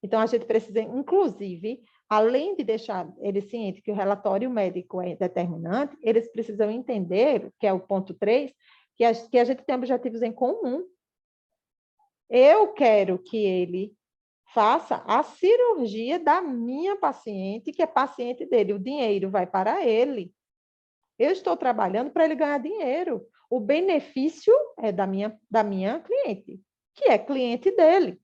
Então, a gente precisa, inclusive, além de deixar ele ciente que o relatório médico é determinante, eles precisam entender, que é o ponto 3, que a gente tem objetivos em comum. Eu quero que ele faça a cirurgia da minha paciente, que é paciente dele. O dinheiro vai para ele. Eu estou trabalhando para ele ganhar dinheiro. O benefício é da minha cliente, que é cliente dele.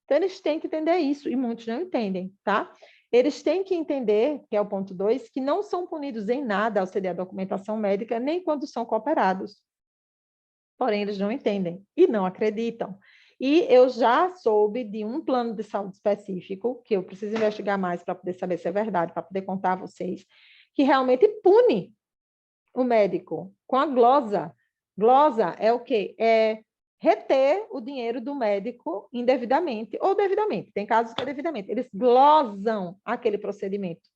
Então, eles têm que entender isso, e muitos não entendem, tá? Eles têm que entender, que é o ponto 2, que não são punidos em nada ao ceder a documentação médica, nem quando são cooperados. Porém, eles não entendem e não acreditam. E eu já soube de um plano de saúde específico, que eu preciso investigar mais para poder saber se é verdade, para poder contar a vocês, que realmente pune o médico com a glosa. Glosa é o quê? É reter o dinheiro do médico indevidamente ou devidamente. Tem casos que é devidamente. Eles glosam aquele procedimento.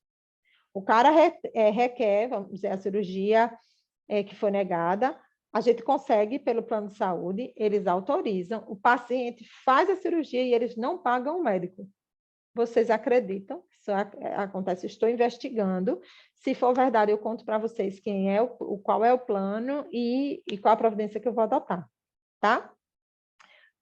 O cara requer, vamos dizer, a cirurgia que foi negada, a gente consegue pelo plano de saúde, eles autorizam, o paciente faz a cirurgia e eles não pagam o médico. Vocês acreditam que isso acontece? Estou investigando. Se for verdade, eu conto para vocês qual é o plano e qual a providência que eu vou adotar, tá?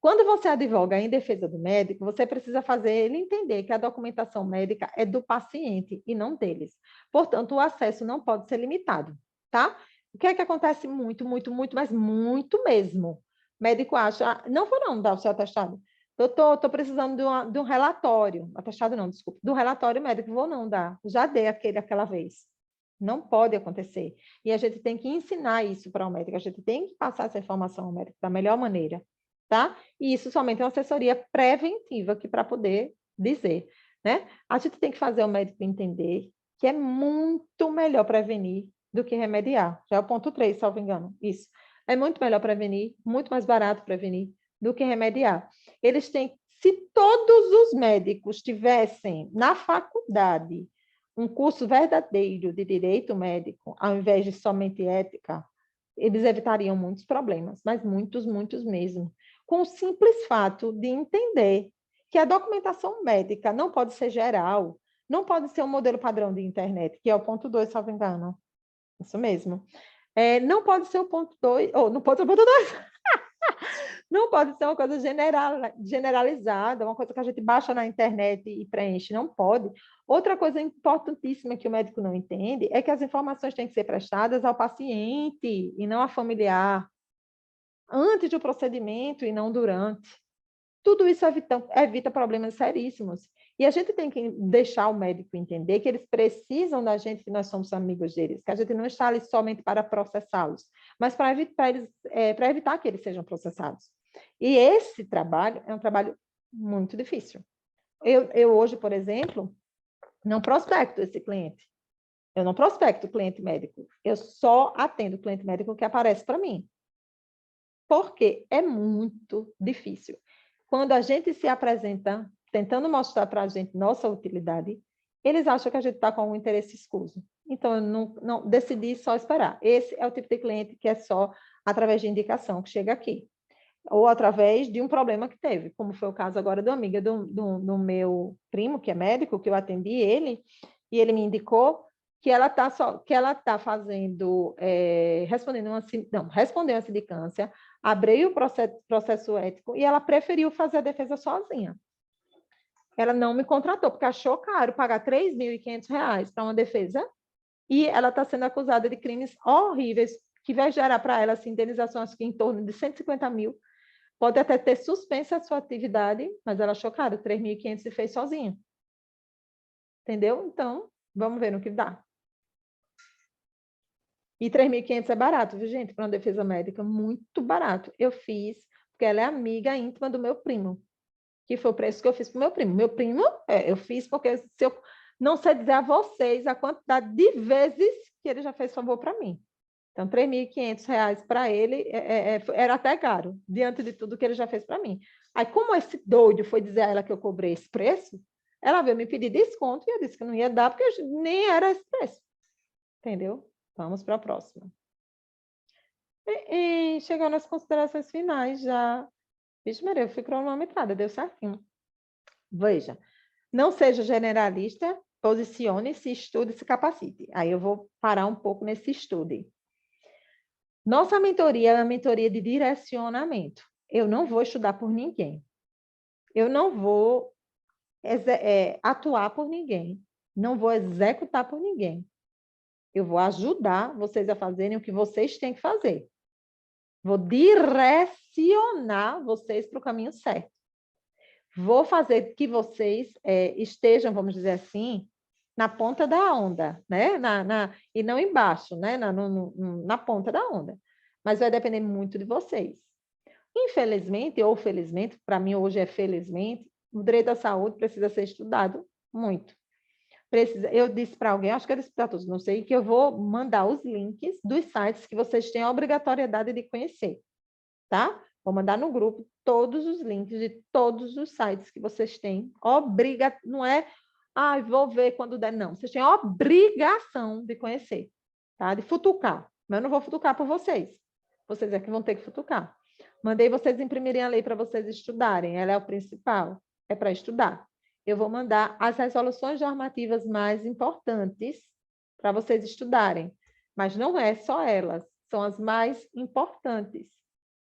Quando você advoga em defesa do médico, você precisa fazer ele entender que a documentação médica é do paciente e não deles. Portanto, o acesso não pode ser limitado, tá? O que é que acontece muito, mas muito mesmo? O médico acha, não vou não dar o seu atestado. Eu estou precisando de um relatório, atestado não, desculpa, do relatório médico, vou não dar, já dei aquela vez. Não pode acontecer. E a gente tem que ensinar isso para o médico, a gente tem que passar essa informação ao médico da melhor maneira, tá? E isso somente é uma assessoria preventiva aqui para poder dizer, né? A gente tem que fazer o médico entender que é muito melhor prevenir do que remediar. Já é o ponto 3, salvo engano, isso. É muito melhor prevenir, muito mais barato prevenir do que remediar. Eles têm, se todos os médicos tivessem na faculdade um curso verdadeiro de direito médico, ao invés de somente ética, eles evitariam muitos problemas, mas muitos mesmo. Com o simples fato de entender que a documentação médica não pode ser geral, não pode ser um modelo padrão de internet, que é o ponto 2, salvo engano. Isso mesmo. Não pode ser o ponto 2, ou não pode ser o ponto 2. Não pode ser uma coisa generalizada, uma coisa que a gente baixa na internet e preenche, não pode. Outra coisa importantíssima que o médico não entende é que as informações têm que ser prestadas ao paciente e não ao familiar, antes do procedimento e não durante. Tudo isso evita problemas seríssimos. E a gente tem que deixar o médico entender que eles precisam da gente, que nós somos amigos deles, que a gente não está ali somente para processá-los, mas para evitar que eles sejam processados. E esse trabalho é um trabalho muito difícil. Eu hoje, por exemplo, não prospecto esse cliente. Eu não prospecto o cliente médico. Eu só atendo o cliente médico que aparece para mim. Porque é muito difícil. Quando a gente se apresenta tentando mostrar para a gente nossa utilidade, eles acham que a gente está com algum interesse escuso. Então, eu não decidi só esperar. Esse é o tipo de cliente que é só através de indicação que chega aqui. Ou através de um problema que teve, como foi o caso agora da amiga do meu primo, que é médico, que eu atendi ele, e ele me indicou que ela está fazendo, respondendo uma sindicância, abriu o processo ético e ela preferiu fazer a defesa sozinha. Ela não me contratou, porque achou caro pagar R$ 3.500 para uma defesa, e ela está sendo acusada de crimes horríveis, que vai gerar para ela assim, indenização acho que em torno de 150 mil. Pode até ter suspenso a sua atividade, mas ela achou caro, 3.500 e fez sozinha. Entendeu? Então, vamos ver no que dá. E 3.500 é barato, viu, gente? Para uma defesa médica, muito barato. Eu fiz, porque ela é amiga íntima do meu primo, que foi o preço que eu fiz para o meu primo. Meu primo, eu fiz porque se eu não sei dizer a vocês a quantidade de vezes que ele já fez favor para mim. Então, R$ 3.500 para ele era até caro, diante de tudo que ele já fez para mim. Aí, como esse doido foi dizer a ela que eu cobrei esse preço, ela veio me pedir desconto e eu disse que não ia dar, porque nem era esse preço. Entendeu? Vamos para a próxima. E chegando nas considerações finais já. Vixe, Maria, eu fui cronometrada, deu certinho. Veja, não seja generalista Posicione-se, estude, se capacite. Aí eu vou parar um pouco nesse estude. Nossa mentoria é uma mentoria de direcionamento. Eu não vou estudar por ninguém. Eu não vou atuar por ninguém. Não vou executar por ninguém. Eu vou ajudar vocês a fazerem o que vocês têm que fazer. Vou direcionar vocês para o caminho certo. Vou fazer que vocês estejam, vamos dizer assim, na ponta da onda, né? E não embaixo, né? Na ponta da onda. Mas vai depender muito de vocês. Infelizmente, ou felizmente, para mim hoje é felizmente, o direito à saúde precisa ser estudado muito. Eu disse para alguém, acho que eu disse para todos, não sei, que eu vou mandar os links dos sites que vocês têm a obrigatoriedade de conhecer, tá? Vou mandar no grupo todos os links de todos os sites que vocês têm. Não é, vou ver quando der, não. Vocês têm a obrigação de conhecer, tá? De futucar. Mas eu não vou futucar por vocês. Vocês é que vão ter que futucar. Mandei vocês imprimirem a lei para vocês estudarem. Ela é o principal, é para estudar. Eu vou mandar as resoluções normativas mais importantes para vocês estudarem. Mas não é só elas, são as mais importantes.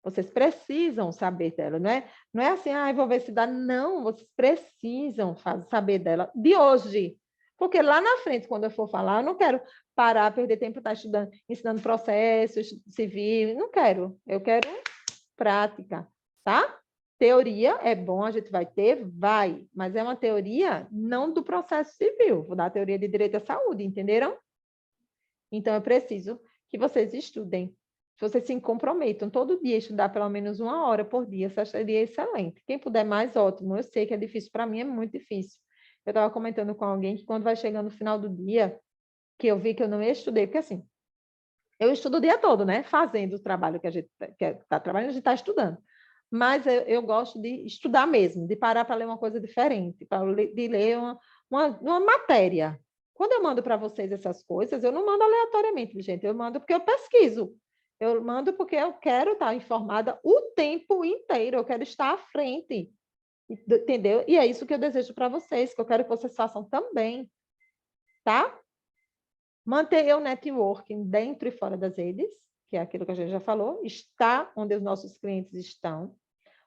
Vocês precisam saber dela, não é assim, vou ver se dá. Não, vocês precisam saber dela de hoje. Porque lá na frente, quando eu for falar, eu não quero parar, perder tempo estar estudando, ensinando processos civil, não quero. Eu quero prática, tá? Teoria é bom, a gente vai ter, mas é uma teoria não do processo civil, vou dar a teoria de direito à saúde, entenderam? Então, eu preciso que vocês estudem, que vocês se comprometam todo dia, estudar pelo menos 1 hora por dia, isso seria excelente. Quem puder mais, ótimo, eu sei que é difícil, para mim é muito difícil. Eu estava comentando com alguém que quando vai chegando no final do dia, que eu vi que eu não estudei, porque assim, eu estudo o dia todo, né? Fazendo o trabalho que a gente está trabalhando, a gente está estudando. Mas eu gosto de estudar mesmo, de parar para ler uma coisa diferente, de ler uma matéria. Quando eu mando para vocês essas coisas, eu não mando aleatoriamente, gente, eu mando porque eu pesquiso. Eu mando porque eu quero estar informada o tempo inteiro, eu quero estar à frente, entendeu? E é isso que eu desejo para vocês, que eu quero que vocês façam também, tá? Manter o networking dentro e fora das redes, que é aquilo que a gente já falou, está onde os nossos clientes estão,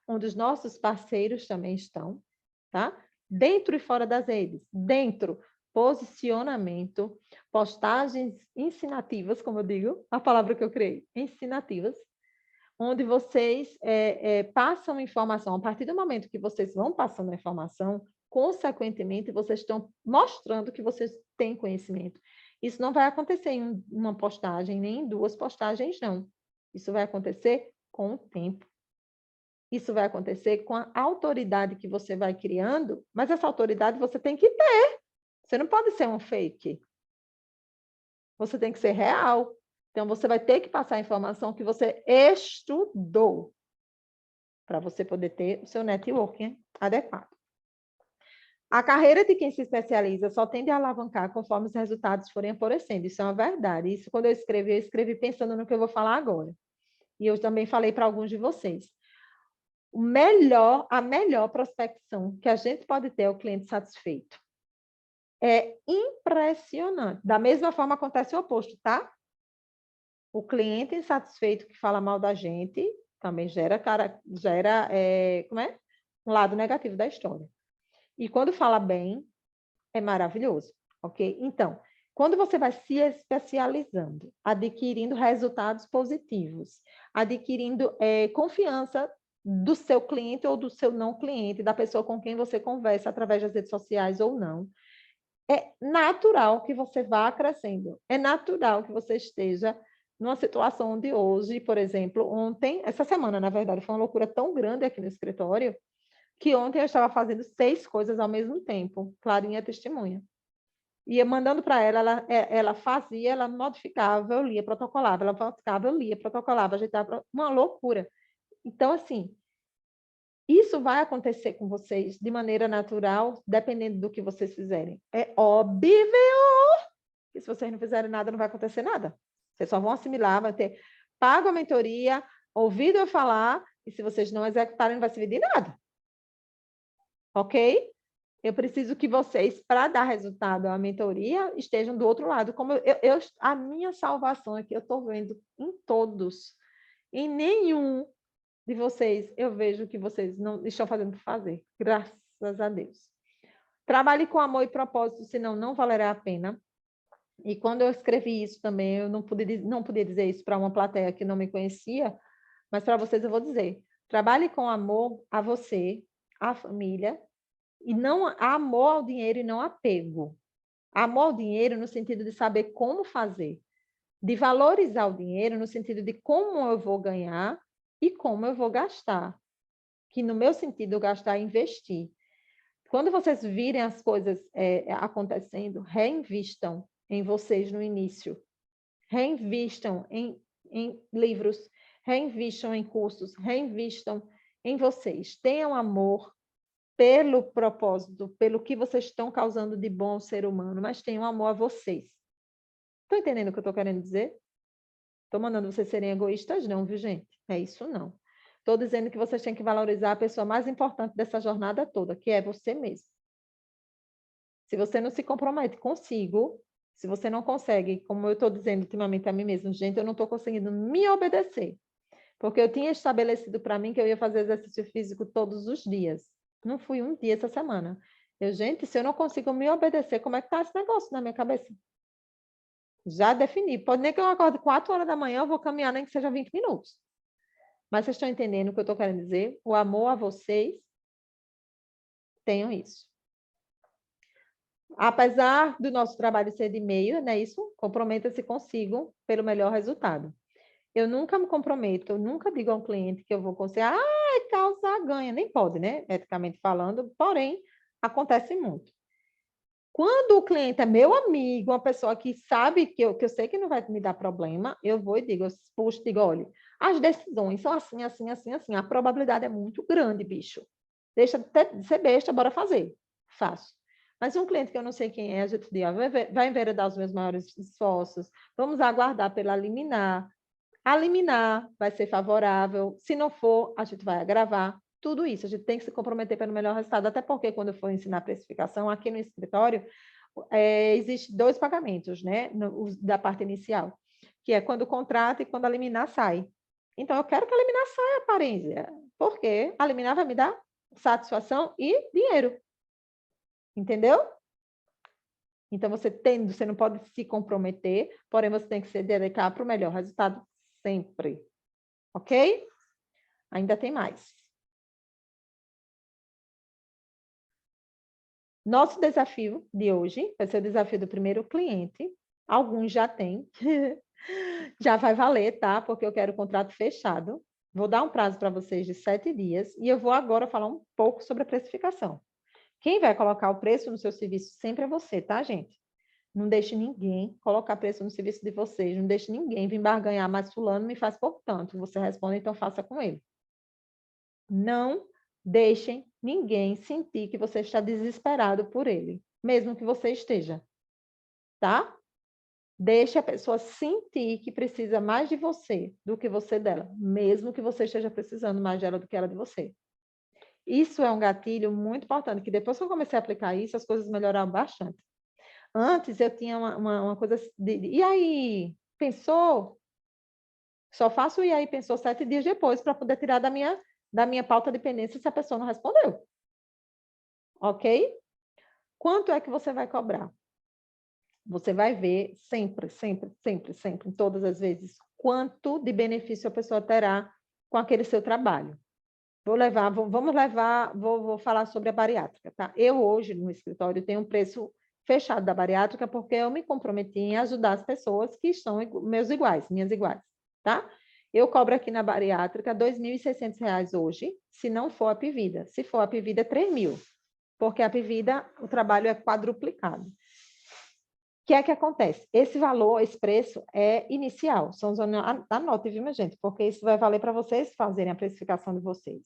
onde os nossos parceiros também estão, tá? Dentro e fora das redes. Dentro, posicionamento, postagens ensinativas, como eu digo, a palavra que eu criei, ensinativas, onde vocês passam informação. A partir do momento que vocês vão passando a informação, consequentemente, vocês estão mostrando que vocês têm conhecimento. Isso não vai acontecer em uma postagem, nem em 2 postagens, não. Isso vai acontecer com o tempo. Isso vai acontecer com a autoridade que você vai criando, mas essa autoridade você tem que ter. Você não pode ser um fake. Você tem que ser real. Então, você vai ter que passar a informação que você estudou para você poder ter o seu networking adequado. A carreira de quem se especializa só tende a alavancar conforme os resultados forem aparecendo. Isso é uma verdade. Isso, quando eu escrevi pensando no que eu vou falar agora. E eu também falei para alguns de vocês. A melhor prospecção que a gente pode ter é o cliente satisfeito. É impressionante. Da mesma forma, acontece o oposto, tá? O cliente insatisfeito que fala mal da gente também gera um lado negativo da história. E quando fala bem, é maravilhoso, ok? Então, quando você vai se especializando, adquirindo resultados positivos, adquirindo confiança do seu cliente ou do seu não cliente, da pessoa com quem você conversa através das redes sociais ou não, é natural que você vá crescendo. É natural que você esteja numa situação onde hoje, por exemplo, essa semana, na verdade, foi uma loucura tão grande aqui no escritório, que ontem eu estava fazendo 6 coisas ao mesmo tempo. Clarinha é testemunha. Ia mandando para ela fazia, ela modificava, eu lia, protocolava, ela modificava, eu lia, protocolava, ajeitava, uma loucura. Então, assim, isso vai acontecer com vocês de maneira natural, dependendo do que vocês fizerem. É óbvio que se vocês não fizerem nada, não vai acontecer nada. Vocês só vão assimilar, vai ter pago a mentoria, ouvido eu falar, e se vocês não executarem, não vai servir de nada. Ok? Eu preciso que vocês, para dar resultado à mentoria, estejam do outro lado. Como a minha salvação aqui, eu estou vendo em todos. Em nenhum de vocês, eu vejo que vocês não estão fazendo por fazer. Graças a Deus. Trabalhe com amor e propósito, senão não valerá a pena. E quando eu escrevi isso também, eu não podia dizer isso para uma plateia que não me conhecia, mas para vocês eu vou dizer. Trabalhe com amor a você, à família, e não amor ao dinheiro e não apego. Amor ao dinheiro no sentido de saber como fazer, de valorizar o dinheiro no sentido de como eu vou ganhar e como eu vou gastar. Que no meu sentido, gastar é investir. Quando vocês virem as coisas acontecendo, reinvistam em vocês no início. Reinvistam em livros, reinvistam em cursos, reinvistam em vocês. Tenham amor pelo propósito, pelo que vocês estão causando de bom ao ser humano, mas tenham amor a vocês. Estão entendendo o que eu estou querendo dizer? Estou mandando vocês serem egoístas, não, viu, gente? É isso, não. Estou dizendo que vocês têm que valorizar a pessoa mais importante dessa jornada toda, que é você mesmo. Se você não se compromete consigo, se você não consegue, como eu estou dizendo ultimamente a mim mesmo, gente, eu não estou conseguindo me obedecer. Porque eu tinha estabelecido para mim que eu ia fazer exercício físico todos os dias. Não fui um dia essa semana. Gente, se eu não consigo me obedecer, como é que está esse negócio na minha cabeça? Já defini. Pode nem que eu acorde 4 horas da manhã, eu vou caminhar nem que seja 20 minutos. Mas vocês estão entendendo o que eu estou querendo dizer? O amor a vocês, tenham isso. Apesar do nosso trabalho ser de meio, não é isso? Comprometa-se consigo pelo melhor resultado. Eu nunca me comprometo, eu nunca digo a um cliente que eu vou conseguir, causa ganha, nem pode, né? Eticamente falando, porém, acontece muito. Quando o cliente é meu amigo, uma pessoa que sabe que eu sei que não vai me dar problema, eu vou e digo, eu puxo e digo, olha, as decisões são assim, assim, assim, assim, a probabilidade é muito grande, bicho. Deixa de ser besta, bora fazer. Faço. Mas um cliente que eu não sei quem é, a gente diz, vai enveredar os meus maiores esforços, vamos aguardar pela liminar. A liminar vai ser favorável, se não for, a gente vai agravar. Tudo isso, a gente tem que se comprometer pelo melhor resultado, até porque quando eu for ensinar precificação, aqui no escritório, existe 2 pagamentos, né, da parte inicial, que é quando o contrato e quando a liminar sai. Então, eu quero que a liminar saia, aparência, porque a liminar vai me dar satisfação e dinheiro. Entendeu? Então, você não pode se comprometer, porém, você tem que se dedicar para o melhor resultado sempre. Ok? Ainda tem mais. Nosso desafio de hoje vai ser o desafio do primeiro cliente. Alguns já têm. Já vai valer, tá? Porque eu quero o contrato fechado. Vou dar um prazo para vocês de 7 dias e eu vou agora falar um pouco sobre a precificação. Quem vai colocar o preço no seu serviço sempre é você, tá, gente? Não deixe ninguém colocar preço no serviço de vocês. Não deixe ninguém vir barganhar, mas fulano me faz por tanto. Você responde, então faça com ele. Não deixem ninguém sentir que você está desesperado por ele, mesmo que você esteja, tá? Deixe a pessoa sentir que precisa mais de você do que você dela, mesmo que você esteja precisando mais dela do que ela de você. Isso é um gatilho muito importante, que depois que eu comecei a aplicar isso, as coisas melhoraram bastante. Antes eu tinha uma coisa e aí, pensou? Só faço o e aí, pensou 7 dias depois para poder tirar da minha pauta de pendência se a pessoa não respondeu. Ok? Quanto é que você vai cobrar? Você vai ver sempre, sempre, sempre, sempre, todas as vezes, quanto de benefício a pessoa terá com aquele seu trabalho. Vou falar sobre a bariátrica, tá? Eu hoje, no escritório, tenho um preço fechado da bariátrica porque eu me comprometi em ajudar as pessoas que estão minhas iguais, tá? Eu cobro aqui na bariátrica R$ 2.600 hoje, se não for a Pivida. Se for a Pivida, é 3.000, porque a Pivida, o trabalho é quadruplicado. O que é que acontece? Esse valor, esse preço é inicial. Anote, viu, minha gente? Porque isso vai valer para vocês fazerem a precificação de vocês.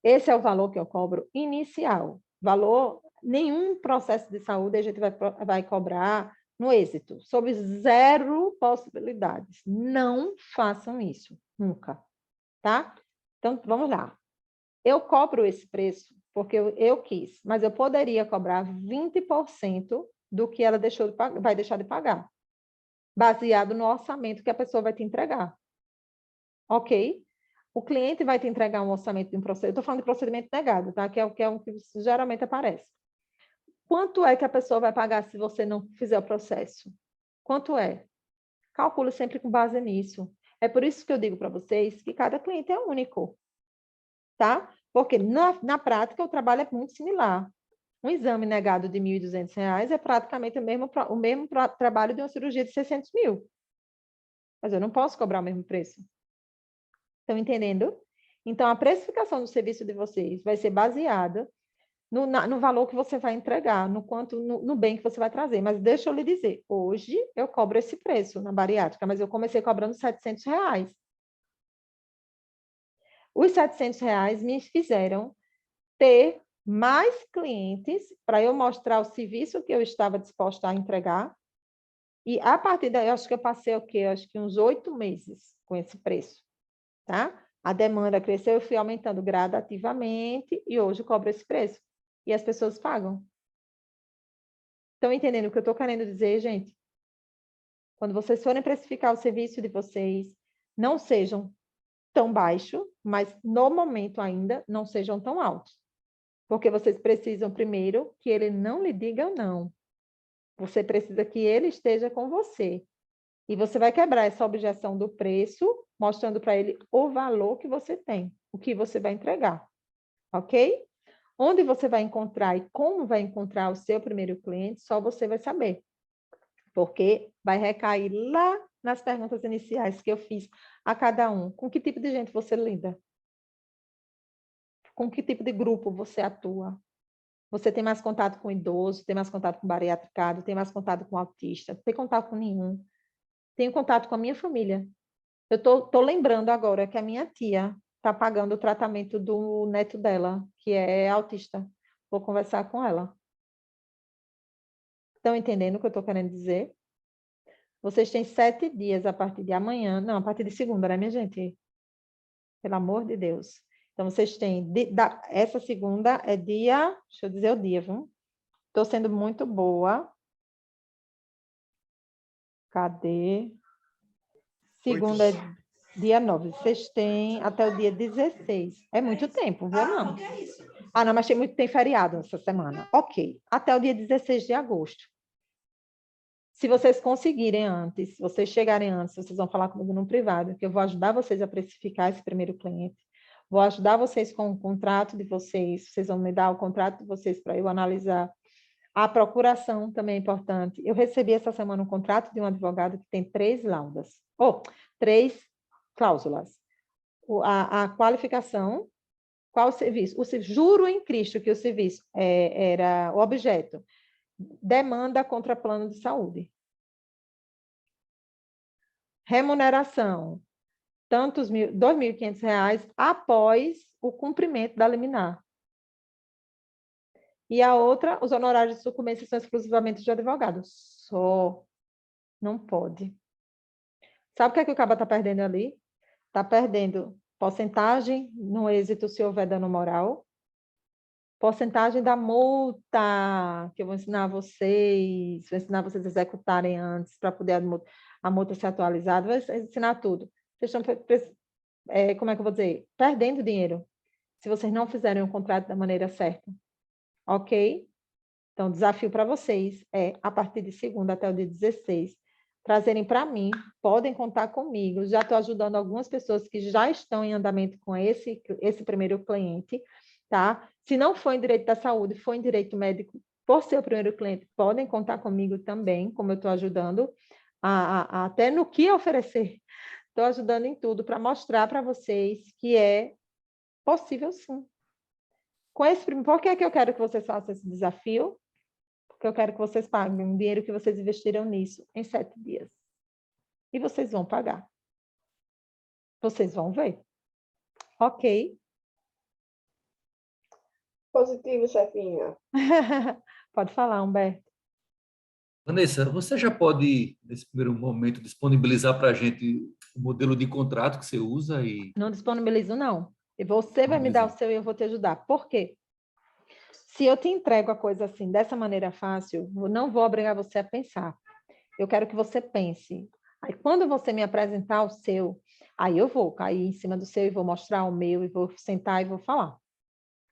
Esse é o valor que eu cobro inicial. Valor, nenhum processo de saúde a gente vai cobrar no êxito, sob 0 possibilidades. Não façam isso, nunca, tá? Então, vamos lá. Eu cobro esse preço porque eu quis, mas eu poderia cobrar 20% do que ela vai deixar de pagar, baseado no orçamento que a pessoa vai te entregar. Ok? O cliente vai te entregar um orçamento de um procedimento, estou falando de procedimento negado, tá? Que é o que geralmente aparece. Quanto é que a pessoa vai pagar se você não fizer o processo? Quanto é? Calcule sempre com base nisso. É por isso que eu digo para vocês que cada cliente é único, tá? Porque na prática o trabalho é muito similar. Um exame negado de R$ 1.200 é praticamente o mesmo trabalho de uma cirurgia de 600 mil. Mas eu não posso cobrar o mesmo preço. Estão entendendo? Então, a precificação do serviço de vocês vai ser baseada no valor que você vai entregar, no bem que você vai trazer. Mas deixa eu lhe dizer, hoje eu cobro esse preço na bariátrica, mas eu comecei cobrando R$ 700. Os R$ 700 me fizeram ter mais clientes para eu mostrar o serviço que eu estava disposta a entregar. E a partir daí, eu acho que eu passei o quê? Eu acho que uns 8 meses com esse preço, tá? A demanda cresceu, eu fui aumentando gradativamente e hoje eu cobro esse preço. E as pessoas pagam. Estão entendendo o que eu estou querendo dizer, gente? Quando vocês forem precificar o serviço de vocês, não sejam tão baixos, mas no momento ainda não sejam tão altos. Porque vocês precisam, primeiro, que ele não lhe diga não. Você precisa que ele esteja com você. E você vai quebrar essa objeção do preço, mostrando para ele o valor que você tem, o que você vai entregar. Ok? Onde você vai encontrar e como vai encontrar o seu primeiro cliente, só você vai saber. Porque vai recair lá nas perguntas iniciais que eu fiz a cada um. Com que tipo de gente você lida? Com que tipo de grupo você atua? Você tem mais contato com idoso, tem mais contato com bariatricado, tem mais contato com autista, não tem contato com nenhum. Tenho contato com a minha família. Eu estou lembrando agora que a minha tia está pagando o tratamento do neto dela, que é autista. Vou conversar com ela. Estão entendendo o que eu estou querendo dizer? Vocês têm 7 dias a partir de amanhã. Não, a partir de segunda, né, minha gente? Pelo amor de Deus. Então, vocês têm... essa segunda é dia... Deixa eu dizer o dia, viu? Estou sendo muito boa. Cadê? Segunda é dia 9. Vocês têm até o dia 16. É muito tempo, viu? Não. Ah, não, mas tem feriado essa semana. Ok. Até o dia 16 de agosto. Se vocês conseguirem antes, se vocês chegarem antes, vocês vão falar comigo no privado, que eu vou ajudar vocês a precificar esse primeiro cliente. Vou ajudar vocês com o contrato de vocês. Vocês vão me dar o contrato de vocês para eu analisar. A procuração também é importante. Eu recebi essa semana um contrato de um advogado que tem 3 laudas. 3 cláusulas. A qualificação, qual o serviço? Juro em Cristo que o serviço era o objeto. Demanda contra plano de saúde. Remuneração, tantos R$ 2.500 após o cumprimento da liminar. E a outra, os honorários de sucumbência são exclusivamente de advogado. Só. Não pode. Sabe o que é que o caba está perdendo ali? Está perdendo porcentagem no êxito se houver dano moral, porcentagem da multa, que eu vou ensinar vocês, a executarem antes para poder a multa ser atualizada, vou ensinar tudo. Vocês estão, como é que eu vou dizer? Perdendo dinheiro, se vocês não fizerem o contrato da maneira certa. Ok? Então, o desafio para vocês é, a partir de segunda até o dia 16, trazerem para mim, podem contar comigo, já estou ajudando algumas pessoas que já estão em andamento com esse primeiro cliente, tá? Se não for em direito da saúde, for em direito médico, por ser o primeiro cliente, podem contar comigo também, como eu estou ajudando, até no que oferecer. Estou ajudando em tudo para mostrar para vocês que é possível sim. Por que eu quero que vocês façam esse desafio? Porque eu quero que vocês paguem o dinheiro que vocês investiram nisso em 7 dias. E vocês vão pagar. Vocês vão ver. Ok? Positivo, chefinha. Pode falar, Humberto. Vanessa, você já pode, nesse primeiro momento, disponibilizar para a gente o modelo de contrato que você usa? Não disponibilizo, não. E você vai me dar o seu e eu vou te ajudar. Por quê? Se eu te entrego a coisa assim, dessa maneira fácil, eu não vou obrigar você a pensar. Eu quero que você pense. Aí, quando você me apresentar o seu, aí eu vou cair em cima do seu e vou mostrar o meu e vou sentar e vou falar.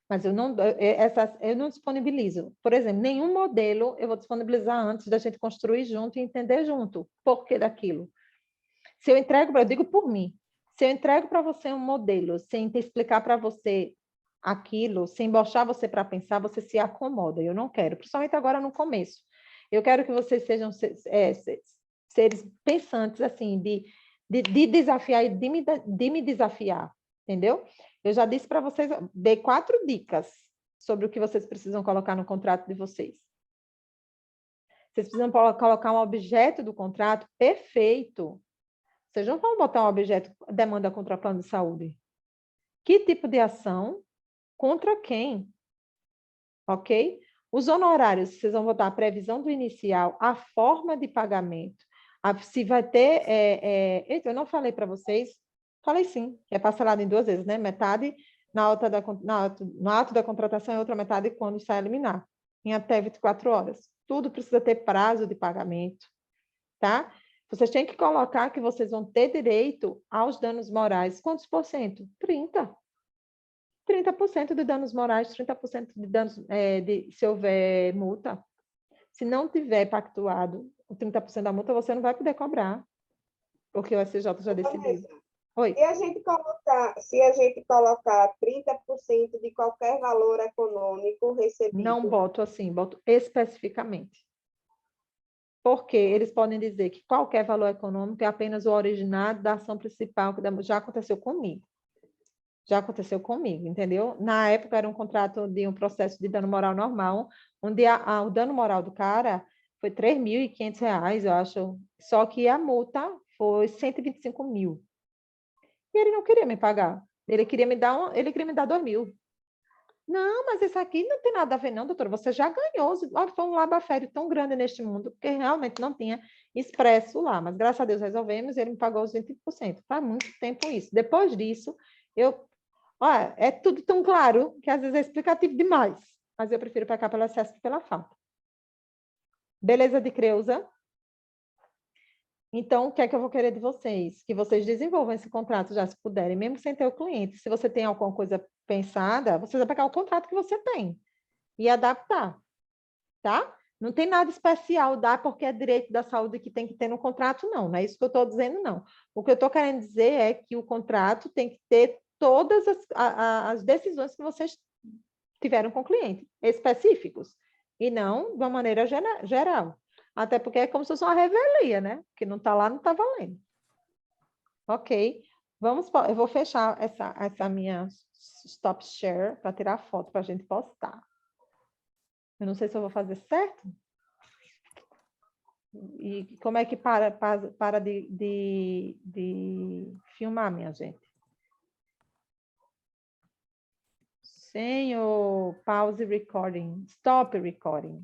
Mas eu não disponibilizo. Por exemplo, nenhum modelo eu vou disponibilizar antes da gente construir junto e entender junto o porquê daquilo. Se eu entrego, eu digo por mim, se eu entrego para você um modelo sem te explicar para você aquilo, sem botar você para pensar, você se acomoda. Eu não quero, principalmente agora no começo. Eu quero que vocês sejam seres pensantes, assim, de desafiar e de me desafiar, entendeu? Eu já disse para vocês, dei 4 dicas sobre o que vocês precisam colocar no contrato de vocês. Vocês precisam colocar um objeto do contrato perfeito. Vocês não vão botar um objeto demanda contra plano de saúde. Que tipo de ação? Contra quem? Ok? Os honorários, vocês vão botar a previsão do inicial, a forma de pagamento, se vai ter... Eita, eu não falei para vocês. Falei sim, que é parcelado em 2 vezes, né? Metade no ato da contratação e outra metade quando sai a liminar, em até 24 horas. Tudo precisa ter prazo de pagamento, tá? Vocês têm que colocar que vocês vão ter direito aos danos morais. Quantos por cento? 30%. 30% de danos morais, 30% de danos, se houver multa. Se não tiver pactuado o 30% da multa, você não vai poder cobrar, porque o STJ já decidiu. Oi. Se a gente colocar 30% de qualquer valor econômico recebido... Não boto assim, boto especificamente. Porque eles podem dizer que qualquer valor econômico é apenas o originado da ação principal, que já aconteceu comigo. Já aconteceu comigo, entendeu? Na época era um contrato de um processo de dano moral normal, onde o dano moral do cara foi R$3.500, eu acho, só que a multa foi 125 mil. E ele não queria me pagar. Ele queria me dar 2 mil. Não, mas isso aqui não tem nada a ver, não, doutora. Você já ganhou. Foi um laba-fério tão grande neste mundo, porque realmente não tinha expresso lá. Mas graças a Deus resolvemos e ele me pagou os 20%. Faz muito tempo isso. Depois disso, é tudo tão claro que às vezes é explicativo demais. Mas eu prefiro pecar pelo excesso que pela falta. Beleza de Creuza? Então, o que é que eu vou querer de vocês? Que vocês desenvolvam esse contrato já, se puderem, mesmo sem ter o cliente. Se você tem alguma coisa pensada, você vai pegar o contrato que você tem e adaptar, tá? Não tem nada especial, dá porque é direito da saúde que tem que ter no contrato, não. Não é isso que eu estou dizendo, não. O que eu estou querendo dizer é que o contrato tem que ter todas as decisões que vocês tiveram com o cliente, específicos, e não de uma maneira geral. Até porque é como se fosse uma revelia, né? Que não está lá, não está valendo. Ok. Eu vou fechar essa minha stop share para tirar foto para a gente postar. Eu não sei se eu vou fazer certo. E como é que para de filmar, minha gente? Senhor, pause recording. Stop recording.